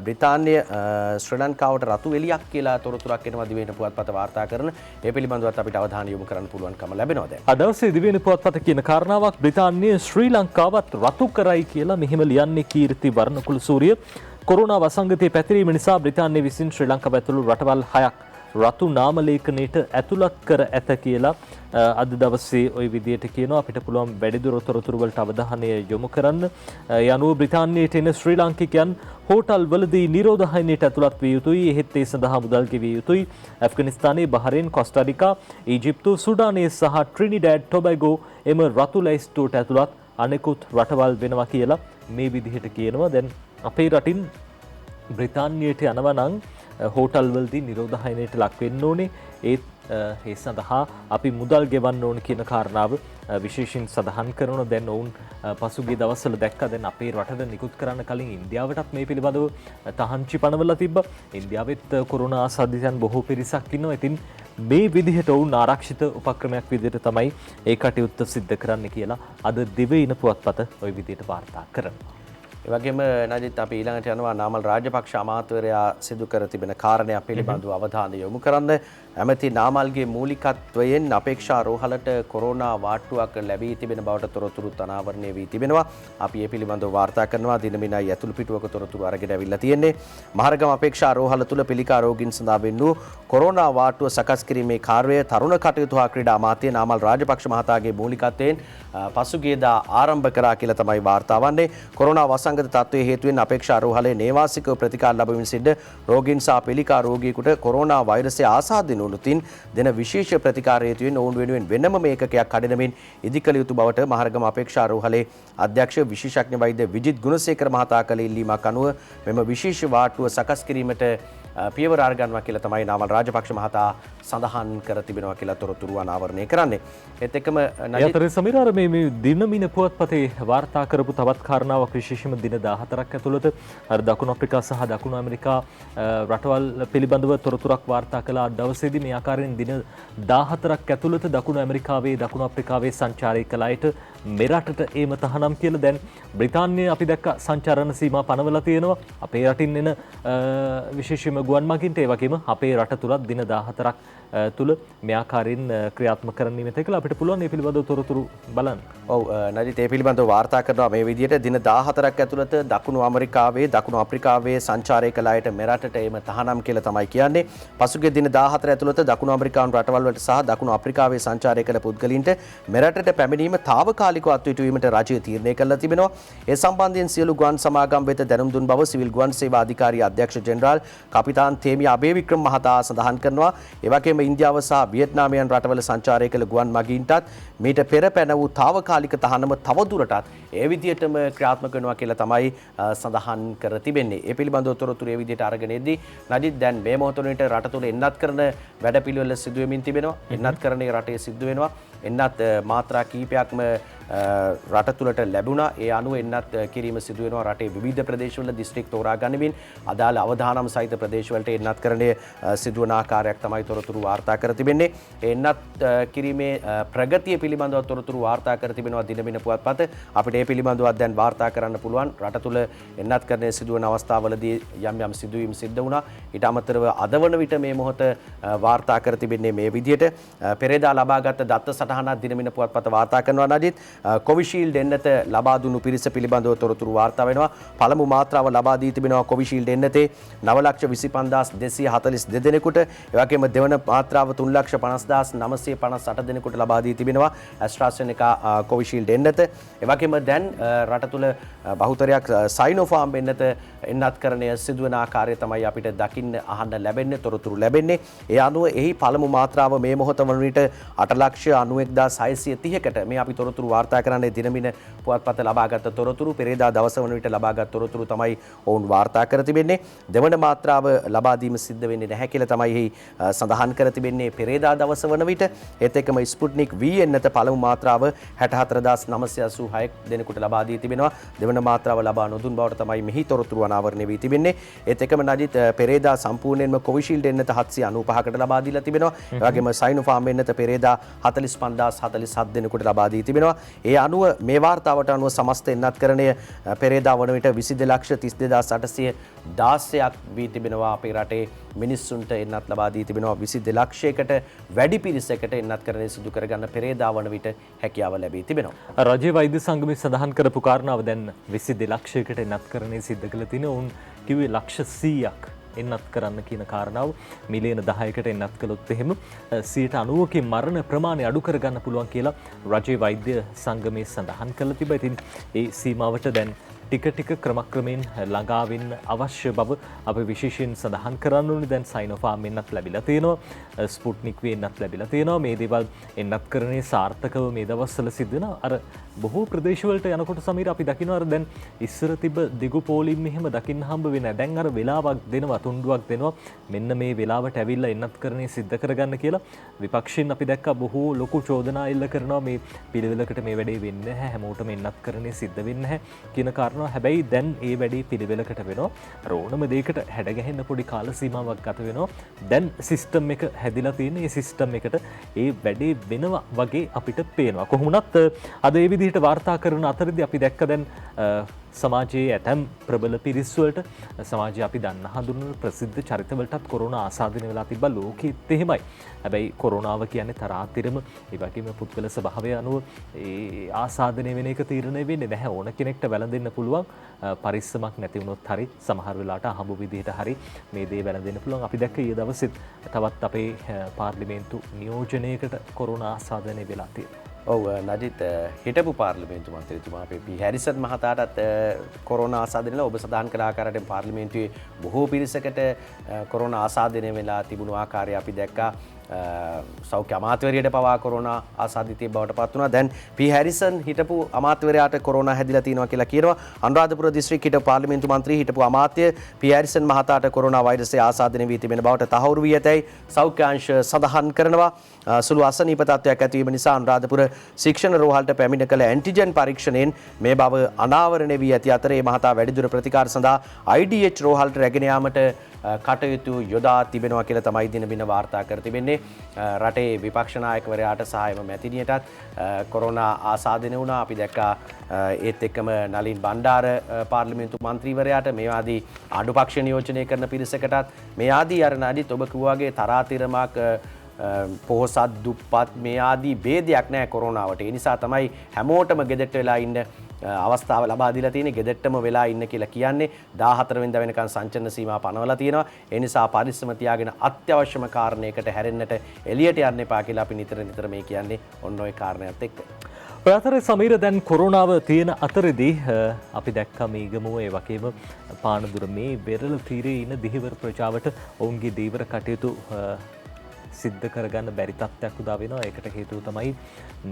බ්‍රිතාන්‍ය ශ්‍රී ලංකාවට රතු එලියක් කියලා තොරතුරක් එනවා දිවෙන පුවත්පත වාර්තා කරන. ඒ පිළිබඳවත් අපිට අවධානය යොමු කරන්න පුළුවන්කම ලැබෙනවා දැන්. අද දවසේ දිවෙන පුවත්පත කියන කාරණාවක් බ්‍රිතාන්‍ය ශ්‍රී ලංකාවත් රතු කරයි කියලා මෙහෙම ලියන්නේ කීර්ති වර්ණකුල සූරිය. කොරෝනා වසංගතයේ පැතිරීම නිසා බ්‍රිතාන්‍ය විසින් ශ්‍රී ලංකාව ඇතුළු රටවල් 6ක් රතු නාම ලේඛනයට ඇතුළත් කර ඇත කියලා අද දවසේ ওই විදියට කියනවා. අපිට පුළුවන් වැඩිදුර තොරතුරු වලට අවධානය යොමු කරන්න. ඒ අනුව බ්‍රිතාන්‍යයට එන ශ්‍රී ලාංකිකයන් හෝටල් වලදී නිරෝධායනයට ඇතුළත් විය යුතුයි. එහෙත් ඒ සඳහා මුදල් ගෙවිය යුතුයි. ඇෆ්ගනිස්තානයේ, බහරේන්, කොස්ටාරිකා, ඊජිප්තු, සුඩානයේ සහ ට්‍රිනිඩැඩ් ටොබැගෝ එම රතු ලැයිස්තුවට ඇතුළත් අනෙකුත් රටවල් වෙනවා කියලා මේ විදිහට කියනවා. දැන් අපේ රටින් බ්‍රිතාන්‍යයට යනවා නම් හෝටල් වලදී නිරෝධායනයට ලක් වෙන්න ඕනේ. ඒත් ඒ සඳහා අපි මුදල් ගෙවන්න ඕන කියන කාරණාව විශේෂයෙන් සඳහන් කරනවා. දැන් ඔවුන් පසුගිය දවස්වල දැක්කා දැන් අපේ රටට නිකුත් කරන්න කලින් ඉන්දියාවටත් මේ පිළිබඳව තහංචි පනවලා තිබ්බා. ඉන්දියාවෙත් කොරෝනා ආසාදිතයන් බොහෝ පිරිසක් ඉන්නවා. ඉතින් මේ විදිහට ඔවුන් ආරක්ෂිත උපක්‍රමයක් විදිහට තමයි ඒ කටයුත්ත සිද්ධ කරන්න කියලා අද දිවයින පුවත්පත ওই විදිහට වාර්තා කරනවා. ඒ වගේම නජිත් අපි ඊළඟට යනවා නාමල් රාජපක්ෂ අමාත්‍යවරයා සිදු කර තිබෙන කාරණයක් පිළිබඳව අවධානය යොමු කරන්න. ඇමති නාමල්ගේ මූලිකත්වයෙන් අපේක්ෂා රෝහලට කොරෝනා වාට්ටුවක් ලැබී තිබෙන බවට තොරතුරුත් අනාවරණය වී තිබෙනවා. අපි මේ පිළිබඳව වාර්තා කරනවා. දිනමිනයි ඇතුළු පිටුවක තොරතුරු අරගෙන අවිල්ලා තියෙන්නේ. මහරගම අපේක්ෂා රෝහල තුල පිළිකා රෝගීන් සඳහා වෙන්නු කොරෝනා වාට්ටුව සකස් කිරීමේ කාර්යය තරුණ කටයුතු හා ක්‍රීඩා අමාත්‍ය නාමල් රාජපක්ෂ මහතාගේ මූලිකත්වයෙන් පසුගියදා ආරම්භ කරා කියලා තමයි වාර්තා වන්නේ. කොරෝනා වසංගත තත්ත්වයේ හේතුවෙන් අපේක්ෂා රෝහලේ නේවාසිකව ප්‍රතිකාර ලැබමින් සිට රෝගීන් සහ පිළිකා රෝගියෙකුට කොරෝනා වෛරසය ආසාදින උනුතින් දෙන විශේෂ ප්‍රතිකාර හේතුවෙන් ඔවුන් වෙනුවෙන් වෙනම මේකකයක් කඩනමින් ඉදිකළ යුතු බවට මහරගම අපේක්ෂා රෝහලේ අධ්‍යක්ෂ විශේෂඥ වෛද්‍ය විජිත් ගුණසේකර මහතා කළ ඉල්ලීමක් අනුව මෙම විශේෂ වාට්ටුව සකස් කිරීමට පියවර අරගන්නවා කියලා තමයි නාමල් රාජපක්ෂ මහතා සඳහන් කර තිබෙනවා කියලා තොරතුරු අනාවරණය කරන්නේ. ඒත් එක්කම නජිත් සමීර මේ දිනමින පුවත්පතේ වාර්තා කරපු තවත් කාරණාවක් විශේෂයෙන්ම දින 14ක් ඇතුළත අර දකුණු අප්‍රිකා සහ දකුණු ඇමරිකා රටවල් පිළිබඳව තොරතුරක් වාර්තා කළ දවසේදී මේ ආකාරයෙන් දින 14ක් ඇතුළත දකුණු ඇමරිකාවේ දකුණු අප්‍රිකාවේ සංචාරය කළ අයට මෙරටට ඒම තහනම් කියලා දැන් බ්‍රිතාන්‍යය අපි දැක්ක සංචාරණ සීමා පනවලා තියෙනවා. අපේ රටින් එන විශේෂයෙන්ම ගුවන් මගින්ට ඒ වගේම අපේ රට තුලත් දින 14ක් තුල මේ ආකාරයෙන් ක්‍රියාත්මක කරන්නීමත් එක්කලා අපිට පුළුවන් මේ පිළිබඳව තොරතුරු බලන්න. ඔව් නජිත් මේ පිළිබඳව වාර්තා කරනවා මේ විදිහට දින 14ක් ඇතුළත දකුණු ඇමරිකාවේ දකුණු අප්‍රිකාවේ සංචාරය කළ අයට මෙරටට ඒම තහනම් කියලා තමයි කියන්නේ. පසුගිය දින 14 ඇතුළත දකුණු ඇමරිකානු රටවල් වලට සහ දකුණු අප්‍රිකාවේ සංචාරය කළ පුද්ගලයින්ට මෙරටට පැමිණීම තාවකාලිකව අත්විටුවීමට රජය තීරණය කළා තිබෙනවා. ඒ සම්බන්ධයෙන් සියලු ගුවන් සමාගම් වෙත දැනුම් දුන් බව සිවිල් ගුවන් සේවා අධිකාරිය අධ්‍යක්ෂ ජෙනරාල් කපිතාන් තේමි අබේවික්‍රම මහතා සඳහන් කරනවා. ඒ වගේම ඉන්දියාව සහ වියට්නාමයන් රටවල සංචාරය කළ ගුවන් මගීන්ටත් මීට පෙර පැන වූ තාවකාලික තහනම තවදුරටත් ඒ විදිහටම ක්‍රියාත්මක වෙනවා කියලා තමයි සඳහන් කර තිබෙන්නේ. ඒ පිළිබඳව තොරතුරු ඒ විදිහට අරගෙන එද්දී නජිත් දැන් මේ මොහොතේ රට තුළ එන්නත් කරන වැඩපිළිවෙල සිදු වෙමින් තිබෙනවා. එන්නත් කරන්නේ රටේ සිදු වෙනවා. එන්නත් මාත්‍රා කීපයක්ම රට තුළට ලැබුණා. ඒ අනුව එන්නත් කිරීම සිදු වෙනවා රටේ විවිධ ප්‍රදේශවල දිස්ත්‍රික් තෝරා ගනිමින් අදාළ අවදානම් සහිත ප්‍රදේශවලට එන්නත්කරණය සිදුවන ආකාරයක් තමයි තොරතුරු වාර්තා කර තිබෙන්නේ. එන්නත් කිරීමේ ප්‍රගතිය පිළිබඳව තොරතුරු වාර්තා කර තිබෙනවා දිනමින පුවත්පත. අපිට ඒ පිළිබඳව දැන් වාර්තා කරන්න පුළුවන්. රට තුළ එන්නත්කරණය සිදුවන අවස්ථාවලදී යම් යම් සිදුවීම් සිද්ධ වුණා. ඊට අමතරව අද වන විට මේ මොහොත වාර්තා කර තිබෙන්නේ මේ විදිහට. පෙරේදා ලබාගත් දත්ත සටහනක් දිනමින පුවත්පත වාර්තා කරනවා නදිත්. කොවිෂීල්ඩ් එන්නත ලබා දුන්නු පිරිස පිළිබඳව තොරතුරු වාර්තා වෙනවා. පළමු මාත්‍රාව ලබා දී තිබෙනවා කොවිෂීල්ඩ් එන්නතේ 9,25,242 දෙනෙකුට. ඒ වගේම දෙවන මාත්‍රාව 3,50,958 දෙනෙකුට ලබා දී තිබෙනවා ඇස්ට්‍රාසෙනෙකා කොවිෂීල්ඩ් එන්නත. ඒ වගේම දැන් රට තුළ බහුතරයක් සයිනෝෆාම් එන්නත්කරණය සිදුවන ආකාරය තමයි අපිට දකින්න අහන්න ලැබෙන්නේ තොරතුරු ලැබෙන්නේ. ඒ අනුව එහි පළමු මාත්‍රාව මේ මොහොත වන විට 8,91,630කට මේ අපි තොරතුරු වාර්තා කරන්නේ දිනමින පුවත්පත ලබාගත් තොරතුරු. පෙරේදා දවස වන විට ලබාගත් තොරතුරු තමයි ඔවුන් වාර්තා කර තිබෙන්නේ. දෙවන මාත්‍රාව ලබා දීම සිද්ධ වෙන්නේ නැහැ කියලා තමයි එහි සඳහන් කර තිබෙන්නේ පෙරේදා දවස වන විට. ඒත් එක්කම ස්පුට්නික් V එන්නත පළමු මාත්‍රාව 64,986 දෙනෙකුට ලබා දී තිබෙනවා. දෙවන මාත්‍රාව ලබා නොදුන් බවට තමයි මෙහි තොරතුරු අනාවරණය වී තිබෙන්නේ. ඒත් එක්කම නජිත් පෙරේදා සම්පූර්ණයෙන්ම කොවිෂීල්ඩ් එන්නත 795කට ලබා දීලා තිබෙනවා. ඒ වගේම සයිනෝෆාම් එන්නත පෙරේදා 45,047 දෙනෙකුට ලබා දී තිබෙනවා. ඒ අනුව මේ වාර්තාවට අනුව සමස්ත එන්නත්කරණය පෙරේදා වන විට 22,32,816ක් වී තිබෙනවා. අපේ රටේ මිනිස්සුන්ට එන්නත් ලබා දී තිබෙනවා 22 ලක්ෂයකට වැඩි පිරිසකට එන්නත්කරණය සිදු කරගන්න පෙරේදා වන විට හැකියාව ලැබී තිබෙනවා. රජයේ වෛද්‍ය සංගමය සඳහන් කරපු කාරණාව දැන් 22 ලක්ෂයකට එන්නත්කරණය සිද්ධ කළ තින උන් කිව්වේ ලක්ෂ 100ක් එන්නත් කරන්න කියන කාරණාව මිලියන 10කට එන්නත් කළොත් එහෙම 90%කින් මරණ ප්‍රමාණය අඩු කරගන්න පුළුවන් කියලා රජයේ වෛද්‍ය සංගමය සඳහන් කළ තිබා. ඉතින් ඒ සීමාවට දැන් ටික ක්‍රමක්‍රමයෙන් ළඟා වෙන්න අවශ්‍ය බව අපි විශේෂයෙන් සඳහන් කරන්න ඕනේ. දැන් සයිනෝෆාම් එන්නත් ලැබිලා තියෙනවා. ස්පුට්නික් V එන්නත් ලැබිලා තියෙනවා. මේ දේවල් එන්නත්කරණයේ සාර්ථකව මේ දවස්වල සිද්ධ වෙනවා. අර බොහෝ ප්‍රදේශවලට යනකොට සමීර අපි දකිනවා අර දැන් ඉස්සර තිබ්බ දිගු පෝලිම් මෙහෙම දකින්න හම්බ වෙන්නේ නැහැ. දැන් අර වෙලාවක් දෙනවා, තුණ්ඩුවක් දෙනවා. මෙන්න මේ වෙලාවට ඇවිල්ලා එන්නත්කරණය සිද්ධ කරගන්න කියලා විපක්ෂයෙන් අපි දැක්කා බොහෝ ලොකු චෝදනා එල්ල කරනවා. මේ පිළිවෙලකට මේ වැඩේ වෙන්නේ නැහැ. හැමෝටම එන්නත්කරණය සිද්ධ වෙන්නේ නැහැ කියන කාරණා. හැබැයි දැන් ඒ වැඩේ පිළිවෙලකට වෙනවා. ඕනම දෙයකට හැඩගැහෙන්න පොඩි කාල සීමාවක් ගත වෙනවා. දැන් සිස්ටම් එක හැදිලා තියෙන. ඒ සිස්ටම් එකට ඒ වැඩේ වෙනවා වගේ අපිට පේනවා. කොහොමුණත් අද ඒ විදිහට වාර්තා කරන අතරදී අපි දැක්ක දැන් සමාජයේ ඇතැම් ප්‍රබල පිරිස් වලට සමාජයේ අපි දන්න හඳුනන ප්‍රසිද්ධ චරිතවලටත් කොරෝනා ආසාදනය වෙලා තිබ්බා. ලෝකෙත් එහෙමයි. හැබැයි කොරෝනාව කියන්නේ තරාතිරම ඒ වගේම පුද්ගල ස්වභාවය අනුව ඒ ආසාදනය වෙන එක තීරණය වෙන්නේ නැහැ. ඕන කෙනෙක්ට වැළඳෙන්න පුළුවන්. පරිස්සමක් නැති වුණොත් හරි සමහර වෙලාවට අහඹු විදිහට හරි මේ දේ වැළඳෙන්න පුළුවන්. අපි දැක්ක ඊයේ දවසෙත් තවත් අපේ පාර්ලිමේන්තු නියෝජනයකට කොරෝනා ආසාදනය වෙලා තියෙනවා. ඔව් නජිත් හිටපු පාර්ලිමේන්තු මන්ත්‍රීතුමා අපේ පී හැරිසන් මහතාටත් කොරෝනා ආසාදනයලා ඔබ සඳහන් කළ ආකාරයට පාර්ලිමේන්තුවේ බොහෝ පිරිසකට කොරෝනා ආසාදනය වෙලා තිබුණු ආකාරය අපි දැක්කා. සෞඛ්‍ය අමාත්‍යවරියට පවා කොරෝනා ආසාදිතය බවට පත් වුණා. දැන් පී හැරිසන් හිටපු අමාත්‍යවරයාට කොරෝනා හැදිලා තියෙනවා කියලා කියනවා. අනුරාධපුර දිස්ත්‍රික්ක හිටපු පාර්ලිමේන්තු මන්ත්‍රී හිටපු අමාත්‍ය පී හැරිසන් මහතාට කොරෝනා වෛරසය ආසාදනය වී තිබෙන බවට තහවුරු වී ඇතැයි සෞඛ්‍ය අංශ සඳහන් කරනවා. සුළු අසනීප තත්ත්වයක් ඇතිවීම නිසා අනුරාධපුර ශික්ෂණ රෝහලට පැමිණ කළ ඇන්ටිජන් පරීක්ෂණයෙන් මේ බව අනාවරණය වී ඇති අතර මේ මහතා වැඩිදුර ප්‍රතිකාර සඳහා IDH රෝහලට රැගෙන යාමට කටයුතු යොදා තිබෙනවා කියලා තමයි දිනමින වාර්තා කර තිබෙන්නේ. රටේ විපක්ෂ නායකවරයාට සහ එම මැතිණියටත් කොරෝනා ආසාදනය වුණා. අපි දැක්කා ඒත් එක්කම නලින් බණ්ඩාර පාර්ලිමේන්තු මන්ත්‍රීවරයාට මේ ආදී ආණ්ඩුපක්ෂ නියෝජනය කරන පිරිසකටත් මේ ආදී අර නඩිත් ඔබ කිව්වාගේ තරාතිරමක් පොහොසත් දුප්පත් මේ ආදී ભેදයක් නැහැ කොරෝනාවට. ඒ නිසා තමයි හැමෝටම ගෙදරට වෙලා ඉන්න අවස්ථාව ලබා දීලා තියෙන්නේ. ගෙදරටම වෙලා ඉන්න කියලා කියන්නේ 14 වෙනිදා වෙනකන් සංචලන සීමා පනවලා තියෙනවා. ඒ නිසා පරිස්සම තියාගෙන අත්‍යවශ්‍යම කාරණයකට හැරෙන්නට එළියට යන්න එපා කියලා අපි නිතර මේ කියන්නේ ඔන්න ඔය කාරණයක් එක්ක. ඔය අතරේ සමීර දැන් කොරෝනාව තියෙන අතරදී අපි දැක්කා මේ ගමුව ඒ වගේම පානදුර මේ වෙරළ තීරයේ ඉන්න දිහිවර ප්‍රජාවට ඔවුන්ගේ දීවර කටයුතු සිද්ධ කරගන්න බැරි තත්ත්වයක් උදා වෙනවා. ඒකට හේතුව තමයි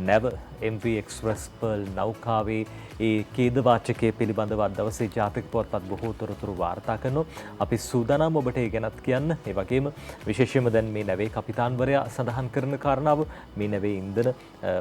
නැව MV Express Pearl නෞකාවේ ඒ ඛේදවාචකයේ පිළිබඳව අද දවසේ ජාතික පුවත්පත් බොහෝ තොරතුරු වාර්තා කරනවා. අපි සූදානම් ඔබට ඒ ගැනත් කියන්න. ඒ වගේම විශේෂයෙන්ම දැන් මේ නැවේ කපිතාන්වරයා සඳහන් කරන කාරණාව මේ නැවේ ඉන්ධන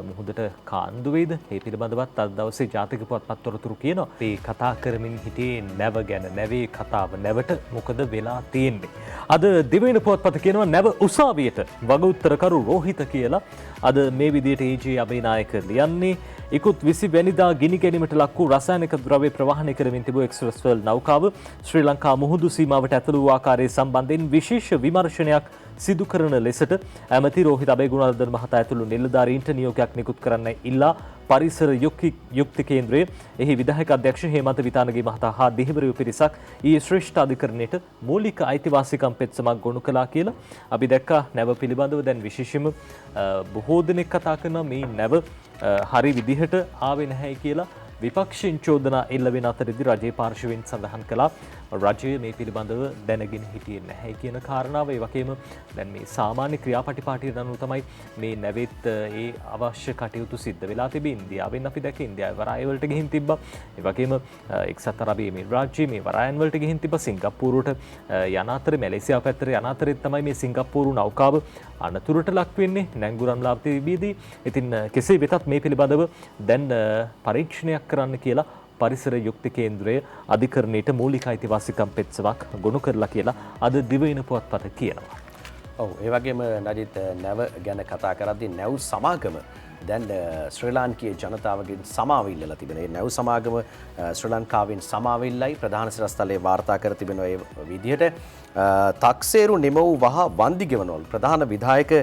මුහුදට කාන්දු වේද? ඒ පිළිබඳවත් අද දවසේ ජාතික පුවත්පත් තොරතුරු කියනවා. අපි කතා කරමින් හිටියේ නැව ගැන. නැවේ කතාව. නැවට මොකද වෙලා තියෙන්නේ? අද දිවයින පුවත්පත කියනවා නැව උසාවියට වග උත්තරකරු රෝහිත කියලා. අද මේ විදිහට AG අබේනායක ලියන්නේ ඉකුත් 20 වෙනිදා ගිනි ගැනීමට ලක් වූ රසායනික ද්‍රව්‍ය ප්‍රවාහනය කරමින් තිබූ එක්ස්ප්‍රස් පර්ල් නෞකාව ශ්‍රී ලංකා මුහුදු සීමාවට ඇතුළු වූ ආකාරය සම්බන්ධයෙන් විශේෂ විමර්ශනයක් සිදු කරන ලෙසට ඇමති රෝහිත අබේගුණවර්ධන මහතා ඇතුළු නිලධාරීන්ට නියෝගයක් නිකුත් කරන්න ඉල්ලා පරිසර යුක්ති කේන්ද්‍රයේ එහි විධායක අධ්‍යක්ෂ හේමන්ත විතානගේ මහතා හා දෙහිවරයු පිරිසක් ඊයේ ශ්‍රේෂ්ඨ අධිකරණයට මූලික අයිතිවාසිකම් පෙත්සමක් ගොනු කළා කියලා අපි දැක්කා. නැව පිළිබඳව දැන් විශේෂයෙන්ම බොහෝ දෙනෙක් කතා කරනවා මේ නැව හරි විදිහට ආවේ නැහැ කියලා. විපක්ෂයෙන් චෝදනා එල්ල වෙන අතරදී රජයේ පාර්ශවයෙන් සඳහන් කළා රජය මේ පිළිබඳව දැනගෙන හිටියේ නැහැ කියන කාරණාව. ඒ වගේම දැන් මේ සාමාන්‍ය ක්‍රියාපටිපාටියට අනුව තමයි මේ නැවෙත් ඒ අවශ්‍ය කටයුතු සිද්ධ වෙලා තිබේ. ඉන්දියාවෙන් අපි දැක්ක ඉන්දියාවේ වරාය වලට ගිහින් තිබ්බා. ඒ වගේම එක්සත් අරාබි එමිරාජ්‍යයේ මේ වරායන් වලට ගිහින් තිබ්බා. සිංගප්පූරුවට යන අතරේ මැලේසියාව පැත්තට යන අතරේ තමයි මේ සිංගප්පූරු නෞකාව අනතුරට ලක් වෙන්නේ නැංගුරම්ලා තිබීදී. ඉතින් කෙසේ වෙතත් මේ පිළිබඳව දැන් පරීක්ෂණයක් කරන්න කියලා පරිසර යුක්ති කේන්ද්‍රය අධිකරණයට මූලික අයිතිවාසිකම් පෙත්සමක් ගොනු කරලා කියලා අද දිවයින පුවත්පත කියනවා. ඔව් ඒ වගේම නජිත් නැව ගැන කතා කරද්දී නැව් සමාගම දැන් ශ්‍රී ලාංකීය ජනතාවගෙන් සමාව ඉල්ලලා තිබෙනවා. ඒ නැව් සමාගම ශ්‍රී ලංකාවෙන් සමාව ඉල්ලයි ප්‍රධාන සිරස්තලයේ වාර්තා කර තිබෙනවා. ඒ විදිහට තක්සේරු නිම වූ වහ වන්දි ගෙවනවලු ප්‍රධාන විධායක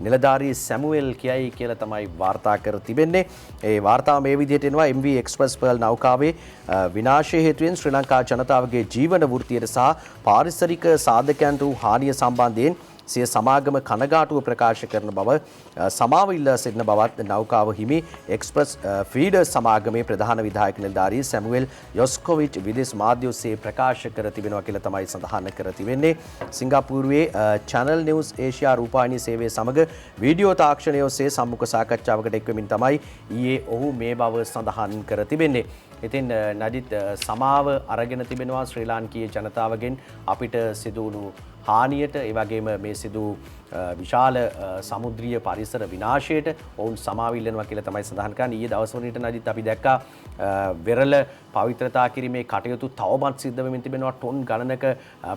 නිලධාරී සැමුවෙල් කියයි කියලා තමයි වාර්තා කර තිබෙන්නේ. ඒ වාර්තාව මේ විදිහට එනවා. MV Express Pearl නෞකාවේ විනාශය හේතුවෙන් ශ්‍රී ලංකා ජනතාවගේ ජීවන වෘත්තියට සහ පාරිසරික සාධකයන්ට වූ හානිය සම්බන්ධයෙන් සිය සමාගම කනගාටුව ප්‍රකාශ කරන බව සමාව ඉල්ලා සිටින බවත් නෞකාව හිමි එක්ස්ප්‍රස් ෆීඩර් සමාගමේ ප්‍රධාන විධායක නිලධාරී සැමුවෙල් යොස්කොවිච් විදේශ මාධ්‍ය ඔස්සේ ප්‍රකාශ කර තිබෙනවා කියලා තමයි සඳහන් කර තිබෙන්නේ. සිංගප්පූරුවේ Channel News Asia රූපවාහිනී සේවය සමග වීඩියෝ තාක්ෂණය ඔස්සේ සම්මුඛ සාකච්ඡාවකට එක්වෙමින් තමයි ඊයේ ඔහු මේ බව සඳහන් කර තිබෙන්නේ. ඉතින් නජිත් සමාව අරගෙන තිබෙනවා ශ්‍රී ලාංකීය ජනතාවගෙන් අපිට සිදුවුණු හානියට ඒ වගේම මේ සිදු විශාල සමුද්‍රීය පරිසර විනාශයට ඔවුන් සමාව ඉල්ලනවා කියලා තමයි සඳහන් කරන්නේ. ඊයේ දවස් වලට නජිත් අපි දැක්කා වෙරළ පවිත්‍රතා කිරීමේ කටයුතු තවමත් සිද්ධ වෙමින් තිබෙනවා. ටොන් ගණනක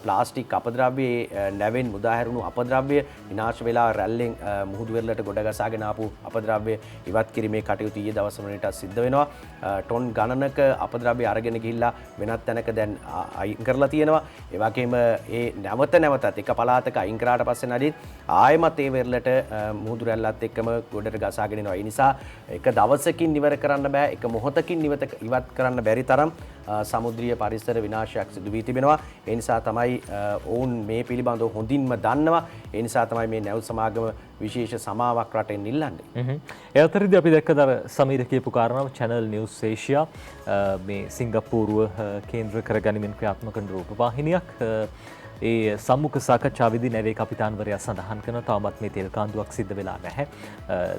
ප්ලාස්ටික් අපද්‍රව්‍ය නැවෙන් මුදා හැරුණු අපද්‍රව්‍ය විනාශ වෙලා රැල්ලෙන් මුහුදු වෙරළට ගොඩ ගසාගෙන ආපු අපද්‍රව්‍ය ඉවත් කිරීමේ කටයුතු ඊයේ දවස් වලට සිද්ධ වෙනවා. ටොන් ගණනක අපද්‍රව්‍ය අරගෙන ගිහිල්ලා වෙනත් තැනක දැන් අයින් කරලා තියෙනවා. ඒ වගේම ඒ නැවතත් එක පළාතක අයින් කරාට පස්සේ නඩිත් ආයෙමත් ඒ වෙරළට මුහුදු රැල්ලත් එක්කම ගොඩට ගසාගෙන එනවා. ඒ නිසා එක දවසකින් ඉවර කරන්න බෑ. එක මොහොතකින් ඉවත් කරන්න බැරි තරම් සමුද්‍රීය පරිසර විනාශයක් සිදු වී තිබෙනවා. ඒ නිසා තමයි ඔවුන් මේ පිළිබඳව හොඳින්ම දන්නවා. ඒ නිසා තමයි මේ නැව් සමාගම විශේෂ සමාවක් රටෙන් ඉල්ලන්නේ. ඒ අතරදී අපි දැක්කද අර සමීර කියපු කාරණාව Channel News Asia මේ සිංගප්පූරුව කේන්ද්‍ර කරගනිමින් ක්‍රියාත්මක කරන රූපවාහිනියක් ඒ සම්මුඛ සාකච්ඡාවේදී නැවේ කපිතාන්වරයා සඳහන් කරන තවමත් මේ තෙල් කාන්දුවක් සිද්ධ වෙලා නැහැ.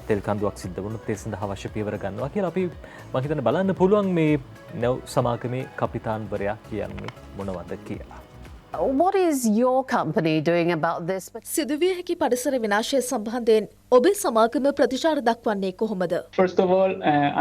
තෙල් කාන්දුවක් සිද්ධ වුණොත් ඒ සඳහා අවශ්‍ය පියවර ගන්නවා කියලා අපි මම හිතන්නේ බලන්න පුළුවන් මේ නැව් සමාගමේ කපිතාන්වරයා කියන්නේ මොනවද කියලා. What is your company doing about this? සිදුවිය හැකි පරිසර විනාශය සම්බන්ධයෙන් ඔබේ සමාගම ප්‍රතිචාර දක්වන්නේ කොහොමද? First of all,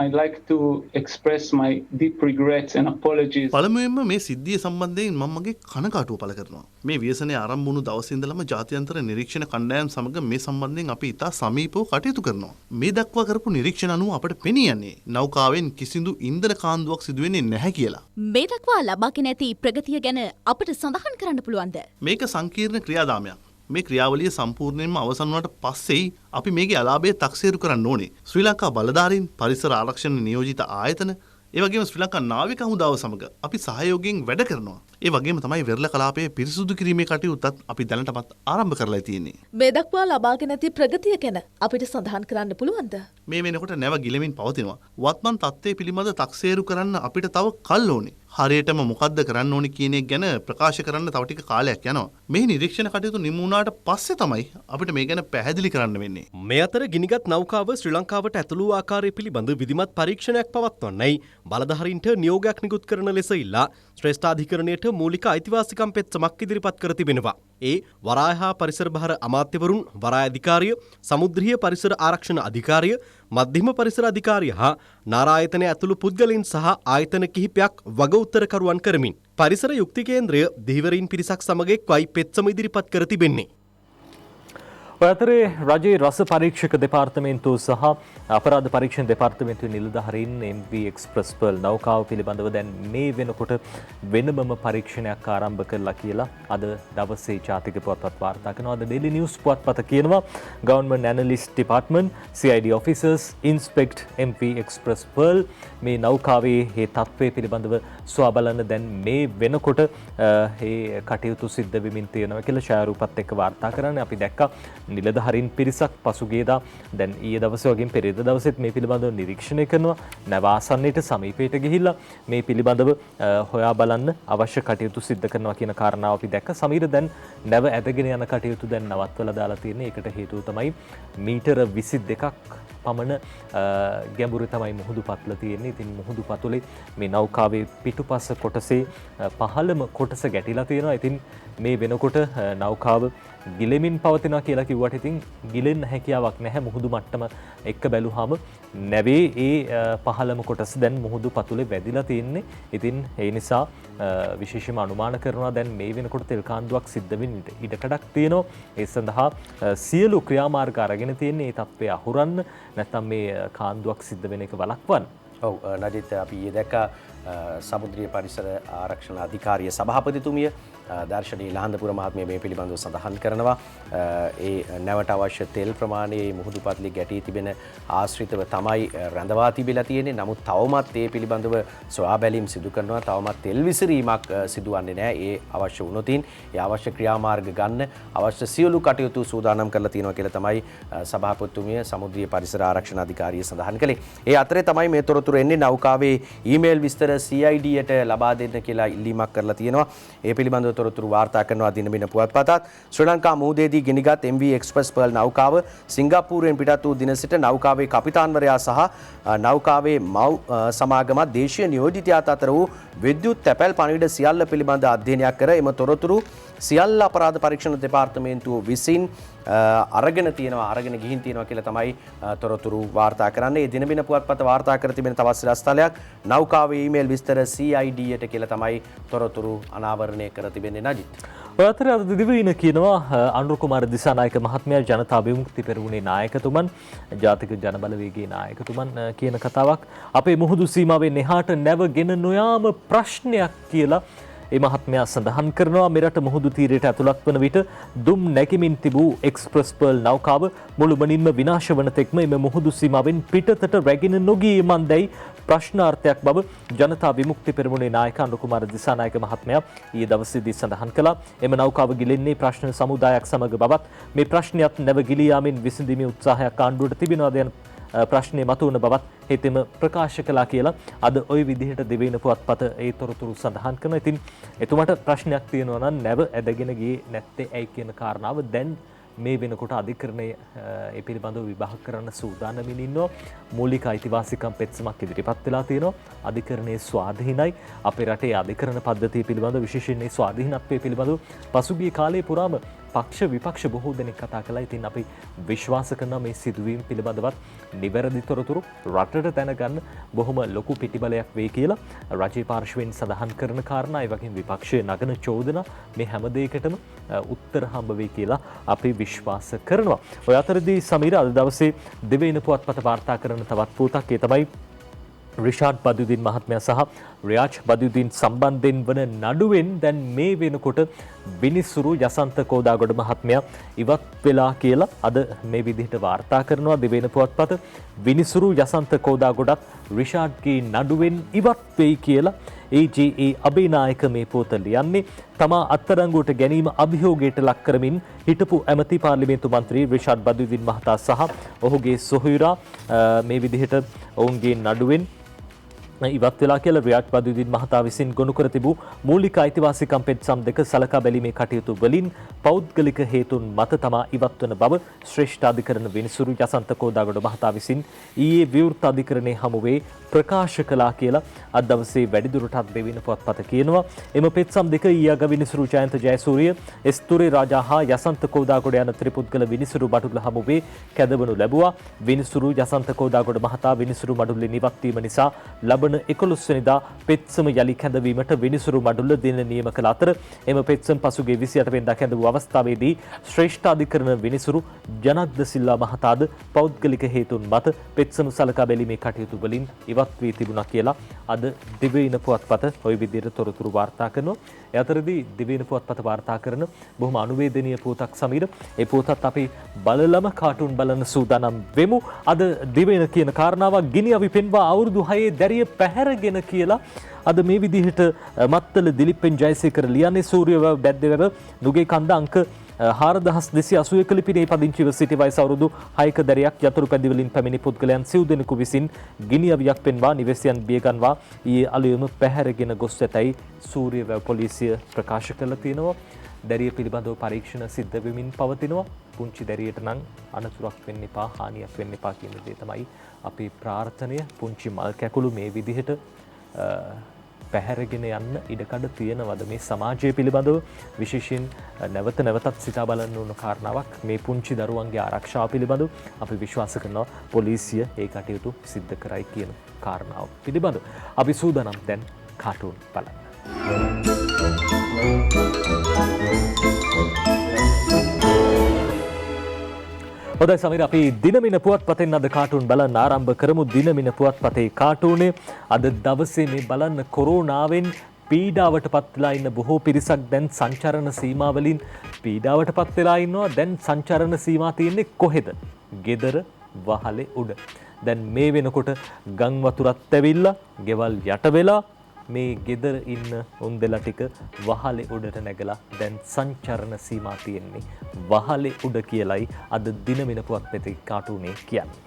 I'd like to express my deep regrets and apologies. පළමුවෙන්ම මේ සිද්ධිය සම්බන්ධයෙන් මම මගේ කනකාටුව පළ කරනවා. මේ ව්‍යසනය ආරම්භ වුණු දවසේ ඉඳලම ජාත්‍යන්තර නිරීක්ෂණ කණ්ඩායම් සමග මේ සම්බන්ධයෙන් අපි ඉතා සමීපව කටයුතු කරනවා. මේ දක්වා කරපු නිරීක්ෂණ අනුව අපට පෙනී යන්නේ නෞකාවෙන් කිසිදු ඉන්ධන කාන්දුවක් සිදු වෙන්නේ නැහැ කියලා. මේ දක්වා ලබාගෙන ඇති ප්‍රගතිය ගැන අපට සඳහන් කරන්න පුළුවන්ද? මේක සංකීර්ණ ක්‍රියාදාමයක්. මේ ක්‍රියාවලිය සම්පූර්ණයෙන්ම අවසන් වුණාට පස්සේ අපි මේකේ අලාභය තක්සේරු කරන්න ඕනේ. ශ්‍රී ලංකා බලධාරීන්, පරිසර ආරක්ෂණ නියෝජිත ආයතන, ඒ වගේම ශ්‍රී ලංකා නාවික හමුදාව සමග අපි සහයෝගයෙන් වැඩ කරනවා. ඒ වගේම තමයි වෙරළ කලාපයේ පිරිසුදු කිරීමේ කටයුත්තත් අපි දැනටමත් ආරම්භ කරලා තියෙන්නේ. මේ දක්වා ලබාගෙන ඇති ප්‍රගතිය ගැන අපිට සඳහන් කරන්න පුළුවන්ද? මේ වෙනකොට නැව ගිලෙමින් පවතිනවා. වත්මන් තත්ත්වයේ පිළිබඳ තක්සේරු කරන්න අපිට තව කල් ඕනේ. හරියටම මොකද්ද කරන්න ඕනි කියන එක ගැන ප්‍රකාශ කරන්න තව ටික කාලයක් යනවා. මේ නිරීක්ෂණ කටයුතු නිම වුණාට පස්සේ තමයි අපිට මේ ගැන පැහැදිලි කරන්න වෙන්නේ. මේ අතර ගිනිගත් නෞකාව ශ්‍රී ලංකාවට ඇතුළු ආකාරය පිළිබඳ විධිමත් පරීක්ෂණයක් පවත්වන්නයි බලධාරීන්ට නියෝගයක් නිකුත් කරන ලෙස ඉල්ලා ශ්‍රේෂ්ඨාධිකරණයට මූලික අයිතිවාසිකම් පෙත්සමක් ඉදිරිපත් කර තිබෙනවා. ඒ වරාය හා පරිසර භාර අමාත්‍යවරුන්, වරාය අධිකාරිය, සමුද්‍රීය පරිසර ආරක්ෂණ අධිකාරිය, මධ්‍යම පරිසර අධිකාරිය හා නාරායතන ඇතුළු පුද්ගලයන් සහ ආයතන කිහිපයක් වග උත්තරකරුවන් කරමින් පරිසර යුක්ති කේන්ද්‍රය දෙහිවරීන් පිරිසක් සමග එක්වයි පෙත්සම ඉදිරිපත් කර තිබෙන්නේ. ඔය අතරේ රජයේ රස පරීක්ෂක දෙපාර්තමේන්තුව සහ අපරාධ පරීක්ෂණ දෙපාර්තමේන්තුවේ නිලධාරීන් MV Express Pearl නෞකාව පිළිබඳව දැන් මේ වෙනකොට වෙනමම පරීක්ෂණයක් ආරම්භ කළා කියලා අද දවසේ ජාතික පුවත්පත් වාර්තා කරනවා. අද Daily News පුවත්පත කියනවා Government Analyst Department CID officers inspect MV Express Pearl මේ නෞකාවේ මේ තත්ත්වය පිළිබඳව සොයා බලන්න දැන් මේ වෙනකොට මේ කටයුතු සිද්ධ වෙමින් තියෙනවා කියලා ඡායාරූපත් එක්ක වාර්තා කරන්නේ. අපි දැක්කා නිලධාරීන් පිරිසක් පසුගියදා දැන් ඊයේ දවසේ වගේම පෙරේද දවසෙත් මේ පිළිබඳව නිරීක්ෂණය කරනවා. නැව ආසන්නයට සමීපයට ගිහිල්ලා මේ පිළිබඳව හොයා බලන්න අවශ්‍ය කටයුතු සිද්ධ කරනවා කියන කාරණාව අපි දැක්ක. සමීර දැන් නැව ඇදගෙන යන කටයුතු දැන් නවත්වලා දාලා තියෙන්නේ. ඒකට හේතුව තමයි මීටර 22ක් පමණ ගැඹුරු තමයි මුහුදු පත්ල තියෙන්නේ. ඉතින් මුහුදු පතුලේ මේ නෞකාවේ පිටුපස කොටසේ පහළම කොටස ගැටිලා තියෙනවා. ඉතින් මේ වෙනකොට නෞකාව ගිලෙමින් පවතිනවා කියලා කිව්වට ඉතින් ගිලෙන්න හැකියාවක් නැහැ. මුහුදු මට්ටම එක්ක බැලුවාම නැවේ ඒ පහළම කොටස දැන් මුහුදු පතුලේ වැදිලා තියෙන්නේ. ඉතින් ඒ නිසා විශේෂයෙන්ම අනුමාන කරනවා දැන් මේ වෙනකොට තෙල් කාන්දුවක් සිද්ධ වෙන්න ඉඩකඩක් තියෙනවා. ඒ සඳහා සියලු ක්‍රියාමාර්ග අරගෙන තියෙන්නේ මේ තත්ත්වය අහුරන්න නැත්නම් මේ කාන්දුවක් සිද්ධ වෙන එක වළක්වන්න. ඔව් නජිත් අපි ඊයේ දැක්කා සමුද්‍රීය පරිසර ආරක්ෂණ අධිකාරිය සභාපතිතුමිය දර්ශනී ලහන්දපුර මහත්මිය මේ පිළිබඳව සඳහන් කරනවා. ඒ නැවට අවශ්‍ය තෙල් ප්‍රමාණය මුහුදු පත්ලේ ගැටී තිබෙන ආශ්‍රිතව තමයි රැඳවා තිබිලා තියෙන්නේ. නමුත් තවමත් ඒ පිළිබඳව සොයා බැලීම් සිදු කරනවා. තවමත් තෙල් විසිරීමක් සිදුවන්නේ නැහැ. ඒ අවශ්‍ය වුණොතින් ඒ අවශ්‍ය ක්‍රියාමාර්ග ගන්න අවශ්‍ය සියලු කටයුතු සූදානම් කරලා තියෙනවා කියලා තමයි සභාපතිතුමිය සමුද්‍රීය පරිසර ආරක්ෂණ අධිකාරිය සඳහන් කළේ. ඒ අතරේ තමයි මේ තොරතුරු එන්නේ නෞකාවේ ඊමේල් විස්තර CID-යට ලබා දෙන්න කියලා ඉල්ලීමක් කරලා තියෙනවා. ඒ පිළිබඳව තොරතුරු වාර්තා කරනවා දිනමින පුවත්පතත්. ශ්‍රී ලංකා මුහුදේදී ගිනිගත් MV Express Pearl නෞකාව සිංගප්පූරුවෙන් පිටත් වූ දින සිට නෞකාවේ කපිතාන්වරයා සහ නෞකාවේ මව් සමාගමත් දේශීය නියෝජිතයාත් අතර වූ විද්‍යුත් තැපැල් පණිවිඩ සියල්ල පිළිබඳ අධ්‍යයනයක් කර එම තොරතුරු සියල්ල අපරාධ පරීක්ෂණ දෙපාර්තමේන්තුව විසින් අරගෙන ගිහින් තියෙනවා කියලා තමයි තොරතුරු වාර්තා කරන්නේ. ඒ දිනබින පුවත්පත වාර්තා කර තිබෙන තවත් සිරස්තලයක් නෞකාවේ ඊමේල් විස්තර CID-යට කියලා තමයි තොරතුරු අනාවරණය කර තිබෙන්නේ නජිත්. ඔය අතර අද දිවයින කියනවා අනුර කුමාර දිසානායක මහත්මයා ජනතා විමුක්ති පෙරමුණේ නායකතුමන් ජාතික ජනබලවේගයේ නායකතුමන් කියන කතාවක් අපේ මුහුදු සීමාවෙන් එහාට නැවගෙන නොයාම ප්‍රශ්නයක් කියලා ඒ මහත්මයා සඳහන් කරනවා. මෙරට මුහුදු තීරයට ඇතුළත් වන විට දුම් නැගිමින් තිබූ එක්ස්ප්‍රස් පර්ල් නෞකාව මුළුමනින්ම විනාශ වන තෙක්ම එම මුහුදු සීමාවෙන් පිටතට රැගෙන නොගිය මන්දැයි ප්‍රශ්නාර්ථයක් බව ජනතා විමුක්ති පෙරමුණේ නායක අනුර කුමාර දිසානායක මහත්මයා ඊයේ දවසේදී සඳහන් කළා. එම නෞකාව ගිලෙන්නේ ප්‍රශ්න සමුදායක් සමග බවත් මේ ප්‍රශ්නයත් නැව ගිලී යාමෙන් විසඳීමේ උත්සාහයක් ආණ්ඩුවට තිබෙනවාද යන ප්‍රශ්නේ මතුවන බවත් හිතෙම ප්‍රකාශ කළා කියලා අද ওই විදිහට දෙවෙනි පුවත්පත ඒ තොරතුරු සඳහන් කරනවා. ඉතින් එතුමාට ප්‍රශ්නයක් තියෙනවා නම් නැව ඇදගෙන ගියේ නැත්තේ ඇයි කියන කාරණාව දැන් මේ වෙනකොට අධිකරණය ඒ පිළිබඳව විභාග කරන්න සූදානමින් ඉන්නවා. මූලික අයිතිවාසිකම් පෙත්සමක් ඉදිරිපත් වෙලා තියෙනවා. අධිකරණයේ ස්වාධීනයි. අපේ රටේ අධිකරණ පද්ධතිය පිළිබඳව විශේෂයෙන් මේ ස්වාධීනත්වය පිළිබඳව පසුගිය කාලයේ පුරාම පක්ෂ විපක්ෂ බොහෝ දෙනෙක් කතා කළා. ඉතින් අපි විශ්වාස කරනවා මේ සිදුවීම් පිළිබඳවත් නිවැරදි තොරතුරු රටට දැනගන්න බොහොම ලොකු පිටිබලයක් වෙයි කියලා රජයේ පාර්ශවයෙන් සඳහන් කරන කාරණා ඒ වගේම විපක්ෂයේ නගන චෝදනා මේ හැම දෙයකටම උත්තර හම්බ වෙයි කියලා අපි විශ්වාස කරනවා. ඔය අතරදී සමීර අද දවසේ දෙවෙනි පුවත්පත වාර්තා කරන තවත් පුවතක් ඒ තමයි රිෂාඩ් බදුදීන් මහත්මයා සහ රියාජ් බදුදීන් සම්බන්ධයෙන් වන නඩුවෙන් දැන් මේ වෙනකොට විනිසුරු යසන්ත කෝදාගොඩ මහත්මයා ඉවත් වෙලා කියලා අද මේ විදිහට වාර්තා කරනවා දෙවෙනි පුවත්පත. විනිසුරු යසන්ත කෝදාගොඩත් රිෂාඩ්ගේ නඩුවෙන් ඉවත් වෙයි කියලා AJA අබේනායක මේ පොත ලියන්නේ. තමා අත්අඩංගුවට ගැනීම අභියෝගයට ලක් කරමින් හිටපු ඇමති පාර්ලිමේන්තු මන්ත්‍රී රිෂාඩ් බදුදීන් මහතා සහ ඔහුගේ සොහොයුරා මේ විදිහට ඔවුන්ගේ නඩුවෙන් ඉවත් වෙලා කියලා රියාඩ් බදුදීන් මහතා විසින් ගොනු කර තිබූ මූලික අයිතිවාසිකම් පෙත්සම් දෙක සලකා බැලීමේ කටයුතු වලින් පෞද්ගලික හේතුන් මත තමා ඉවත් වන බව ශ්‍රේෂ්ඨ අධිකරණ විනිසුරු යසන්ත කෝදාගොඩ මහතා විසින් ඊයේ විවෘත අධිකරණයේ හමුවේ ප්‍රකාශ කළා කියලා අද දවසේ වැඩිදුරටත් දෙවින පුවත්පත කියනවා. එම පෙත්සම් දෙක ඊයේ අග විනිසුරු ජයන්ත ජයසූරිය, එස්තුරේ රාජා හා යසන්ත කෝදාගොඩ යන ත්‍රිපුද්ගල විනිසුරු මඩුල්ල හමුවේ කැදවනු ලැබුවා. විනිසුරු යසන්ත කෝදාගොඩ මහතා විනිසුරු මඩුල්ලේ නිවත් වීම නිසා ලබන 11 වෙනිදා පෙත්සම යලි කැඳවීමට විනිසුරු මඩුල්ල දින නියම කළ අතර එම පෙත්සම පසුගිය 28 වෙනිදා කැඳ වූ අවස්ථාවේදී ශ්‍රේෂ්ඨ අධිකරණ විනිසුරු ජනද්ද සිල්වා මහතාද පෞද්ගලික හේතුන් මත පෙත්සම සලකා බැලීමේ කටයුතු වලින් ඉවත් වී තිබුණා කියලා අද දිවයින පුවත්පත ওই විදිහට තොරතුරු වාර්තා කරනවා. ඒ අතරදී දිවයින පුවත්පත වාර්තා කරන බොහොම අනුවේදනීය පුවතක් සමීර. ඒ පුවතත් අපි බලලම කාටුන් බලන සූදානම් වෙමු. අද දිවයින කියන කාරණාවක් ගිනි අවි පෙන්වා අවුරුදු 6 දැරිය පැහැරගෙන කියලා අද මේ විදිහට මත්තල දිලිප්පෙන් ජයසේකර ලියන්නේ සූර්යවැව බැද්දවැව නුගේ කන්ද අංක 4281 ලිපිනේ පදිංචිව සිටි වයස අවුරුදු 6ක දැරියක් යතුරු පැදි වලින් පැමිණි පුද්ගලයන් සිව් දෙනෙකු විසින් ගිනි අවියක් පෙන්වා නිවසයන් බියගන්වා ඊයේ අලුයම පැහැරගෙන ගොස් ඇතැයි සූර්යවැව පොලිසිය ප්‍රකාශ කළා තියෙනවා. දැරිය පිළිබඳව පරීක්ෂණ සිද්ධ වෙමින් පවතිනවා. පුංචි දැරියට නම් අනතුරක් වෙන්න එපා, හානියක් වෙන්න එපා කියන දේ තමයි අපේ ප්‍රාර්ථනය. පුංචි මල් කැකුළු මේ විදිහට පැහැරගෙන යන්න ඉඩකඩ තියෙනවද මේ සමාජය පිළිබඳව විශේෂයෙන් නැවත නැවතත් සිතා බලන්න ඕන කාරණාවක්. මේ පුංචි දරුවන්ගේ ආරක්ෂාව පිළිබඳව අපි විශ්වාස කරනවා පොලිසිය ඒ කටයුතු සිද්ධ කරයි කියන කාරණාව පිළිබඳව. අපි සූදානම් දැන් කාටුන් බලන්න. හොඳයි සමීර, අපි දිනමින පුවත්පතෙන් අද කාටුන් බලන්න ආරම්භ කරමු. දිනමින පුවත්පතේ කාටුනේ අද දවසේ මේ බලන්න කොරෝනාවෙන් පීඩාවට පත් වෙලා ඉන්න බොහෝ පිරිසක් දැන් සංචරණ සීමාවලින් පීඩාවට පත් වෙලා ඉන්නවා. දැන් සංචරණ සීමා තියෙන්නේ කොහෙද? ගෙදර වහලේ උඩ. දැන් මේ වෙනකොට ගම් වතුරත් ඇවිල්ලා ගෙවල් යට වෙලා මේ ගෙදර ඉන්න උන්දෙලා ටික වහලේ උඩට නැගලා දැන් සංචරණ සීමා තියෙන්නේ වහලේ උඩ කියලයි අද දිනමින පුවත්පතේ කාටුනේ කියන්නේ.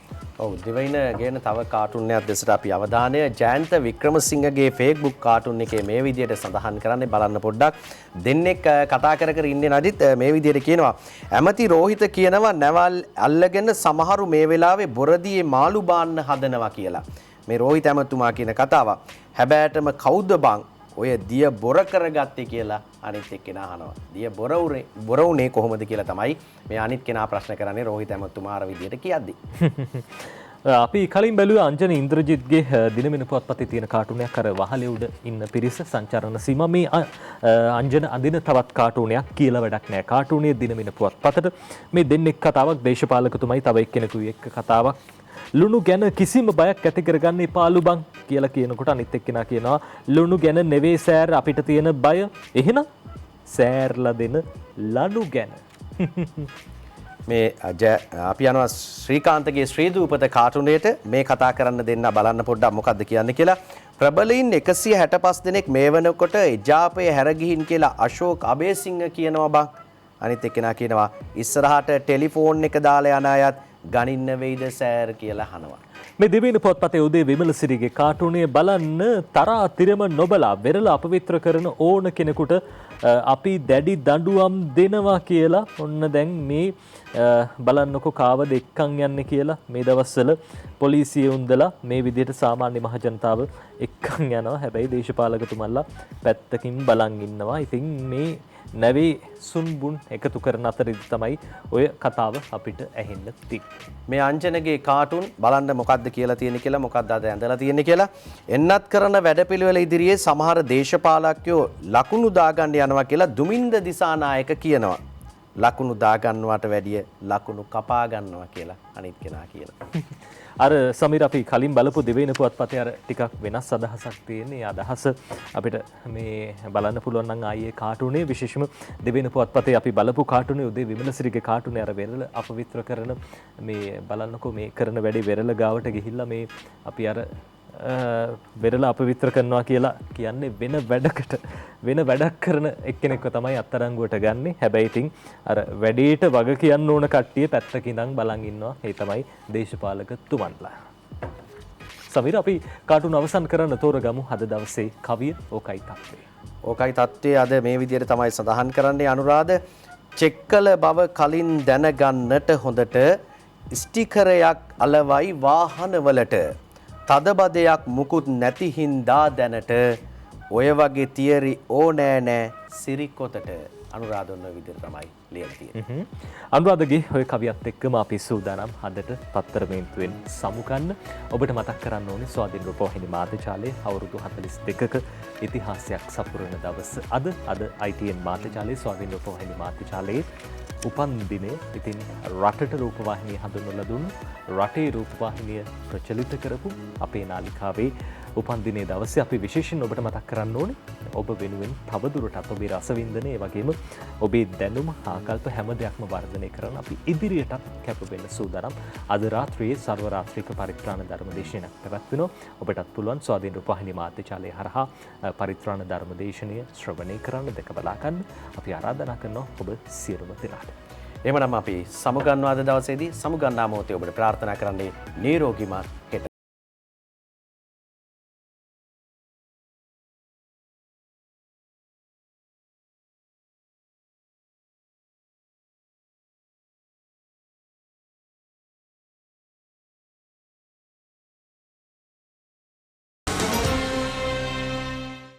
ඔව්, දිවයින ගේන තව කාටුන් එකක් දෙසට අපි අවධානය ජයන්ත වික්‍රමසිංහගේ Facebook කාටුන් එකේ මේ විදිහට සඳහන් කරන්නේ බලන්න පොඩ්ඩක්. දෙන්නෙක් කතා කර කර ඉන්නේ නදිත් මේ විදිහට කියනවා. ඇමති රෝහිත කියනවා නැවල් අල්ලගෙන සමහරු මේ වෙලාවේ බොරදියේ මාළු බාන්න හදනවා කියලා. මේ රෝහිත ඇමතුමා කියන කතාව. හැබැයිටම කවුද බං ඔය දිය බොර කරගත්තේ කියලා අනිත් එක්කෙනා අහනවා. දිය බොර උනේ කොහොමද කියලා තමයි මේ අනිත් කෙනා ප්‍රශ්න කරන්නේ රෝහිත ඇමතුමා අර විදියට කියද්දි. අපි කලින් බැලුවේ අංජන ඉන්ද්‍රජිත්ගේ දිනමින පුවත්පතේ තියෙන කාටුනයක් අර වහලේ උඩ ඉන්න පිරිස සංචරණ සීමා. මේ අංජන අඳින තවත් කාටුනයක් කියලා වැඩක් නැහැ. කාටුනේ දිනමින පුවත්පතට මේ දෙන්නෙක් කතාවක් දේශපාලකතුමයි තව එක්කෙනෙකුයි එක්ක කතාවක්. ලුණු ගැන කිසිම බයක් ඇති කරගන්න එපාලු බං කියලා කියනකොට අනිත් එක්කෙනා කියනවා ලුණු ගැන නෙවෙයි සෑර් අපිට තියෙන බය. එහෙනම් සෑර්ලා දෙන ලනු ගැන. මේ අපි යනවා ශ්‍රීකාන්තගේ ශ්‍රීදූපත කාටුනේට මේ කතා කරන්න දෙන්න බලන්න පොඩ්ඩක් මොකද්ද කියන්නේ කියලා. ප්‍රබලයින් 165 දෙනෙක් මේ වෙනකොට එජාපයේ හැර ගිහින් කියලා අශෝක් අබේසිංහ කියනවා බං. අනිත් එක්කෙනා කියනවා ඉස්සරහට ටෙලිෆෝන් එක දාලා යන අයත් ගනින්න වෙයිද සෑර් කියලා අහනවා. මේ දෙවියන් පොත්පතේ උදේ විමලසිරිගේ කාටුනේ බලන්න තරාතිරම නොබලා වෙරළ අපවිත්‍ර කරන ඕන කෙනෙකුට අපි දැඩි දඬුවම් දෙනවා කියලා ඔන්න දැන් මේ බලන්නකො කාවද එක්කන් යන්නේ කියලා මේ දවස්වල පොලිසිය උන්දලා මේ විදිහට සාමාන්‍ය මහජනතාව එක්කන් යනවා. හැබැයි දේශපාලකතුමල්ලා පැත්තකින් බලන් ඉන්නවා. ඉතින් මේ නැවේ සුන්බුන් එකතු කරන අතරදී තමයි ඔය කතාව අපිට ඇහෙන්න තියෙන්නේ. මේ අංජනගේ කාටුන් බලන්න මොකද්ද කියලා තියෙන්නේ කියලා මොකද්ද අද ඇඳලා තියෙන්නේ කියලා. එන්නත් කරන වැඩපිළිවෙල ඉදිරියේ සමහර දේශපාලකයෝ ලකුණු දාගන්න යනවා කියලා දුමින්ද දිසානායක කියනවා. ලකුණු දාගන්නවට වැඩිය ලකුණු කපා ගන්නවා කියලා අනිත් කෙනා කියනවා. අර සමීර අපි කලින් බලපු දෙවෙනි පුවත්පතේ අර ටිකක් වෙනස් අදහසක් තියෙන්නේ. අදහස අපිට මේ බලන්න පුළුවන් නම් ආයේ කාටුනේ විශේෂම දෙවෙනි පුවත්පතේ අපි බලපු කාටුනේ උදේ විමලසිරිගේ කාටුනේ අර වෙරළ අපවිත්‍ර කරන මේ බලන්නකෝ මේ කරන වැඩේ වෙරළ ගාවට ගිහිල්ලා මේ අපි අර වෙරළ අපවිත්‍ර කරනවා කියලා කියන්නේ වෙන වැඩක් කරන එක්කෙනෙක්ව තමයි අත්අඩංගුවට ගන්නෙ. හැබැයි ඉතින් අර වැඩේට වග කියන්න ඕන කට්ටිය පැත්තක ඉඳන් බලන් ඉන්නවා. ඒ තමයි දේශපාලකතුමන්ලා. සමීර අපි කාටුන් අවසන් කරන්න තෝරගමු අද දවසේ කවිය ඕකයි තත්ත්වය. ඕකයි තත්ත්වය අද මේ විදිහට තමයි සඳහන් කරන්නේ අනුරාධ. චෙක් කළ බව කලින් දැනගන්නට හොඳට ස්ටිකරයක් අලවයි වාහනවලට තදබදයක් මුකුත් නැති හින්දා දැනට ඔය වගේ තියරි ඕනෑ නෑ සිරිකොතට අනුරාධ ඔන්න විදිහට තමයි ලියලා තියෙන්නේ. අනුරාධගේ ඔය කවියත් එක්කම අපි සූදානම් අදට පත්තර මේන්තුවෙන් සමුගන්න. ඔබට මතක් කරන්න ඕනේ ස්වාධීන රූපවාහිනී මාධ්‍යජාලයේ අවුරුදු 42ක ඉතිහාසයක් සපුරන දවස අද ITN මාධ්‍යජාලයේ ස්වාධීන රූපවාහිනී මාධ්‍යජාලයේ උපන් දිනේ. ඉතින් රටට රූපවාහිනිය හඳුන්වලා දුන්නු රටේ රූපවාහිනිය ප්‍රචලිත කරපු අපේ නාලිකාවේ උපන් දිනේ දවසේ අපි විශේෂයෙන් ඔබට මතක් කරන්න ඕනේ ඔබ වෙනුවෙන් තවදුරටත් ඔබේ රසවින්දනය ඒ වගේම ඔබේ දැනුම ආකල්ප හැම දෙයක්ම වර්ධනය කරන අපි ඉදිරියටත් කැප වෙන්න සූදානම්. අද රාත්‍රියේ සර්ව රාත්‍රික පරිත්‍රාණ ධර්ම දේශනයක් පැවැත්වෙනවා. ඔබටත් පුළුවන් ස්වාධීන රූපවාහිනී මාධ්‍යජාලය හරහා පරිත්‍රාණ ධර්ම දේශනය ශ්‍රවණය කරන්න දැක බලා ගන්න අපි ආරාධනා කරනවා ඔබ සියලුම දෙනාට. එහෙමනම් අපි සමුගන්නවා අද දවසේදී සමුගන්නා මොහොතේ ඔබට ප්‍රාර්ථනා කරන්නේ නිරෝගීමත් හෙට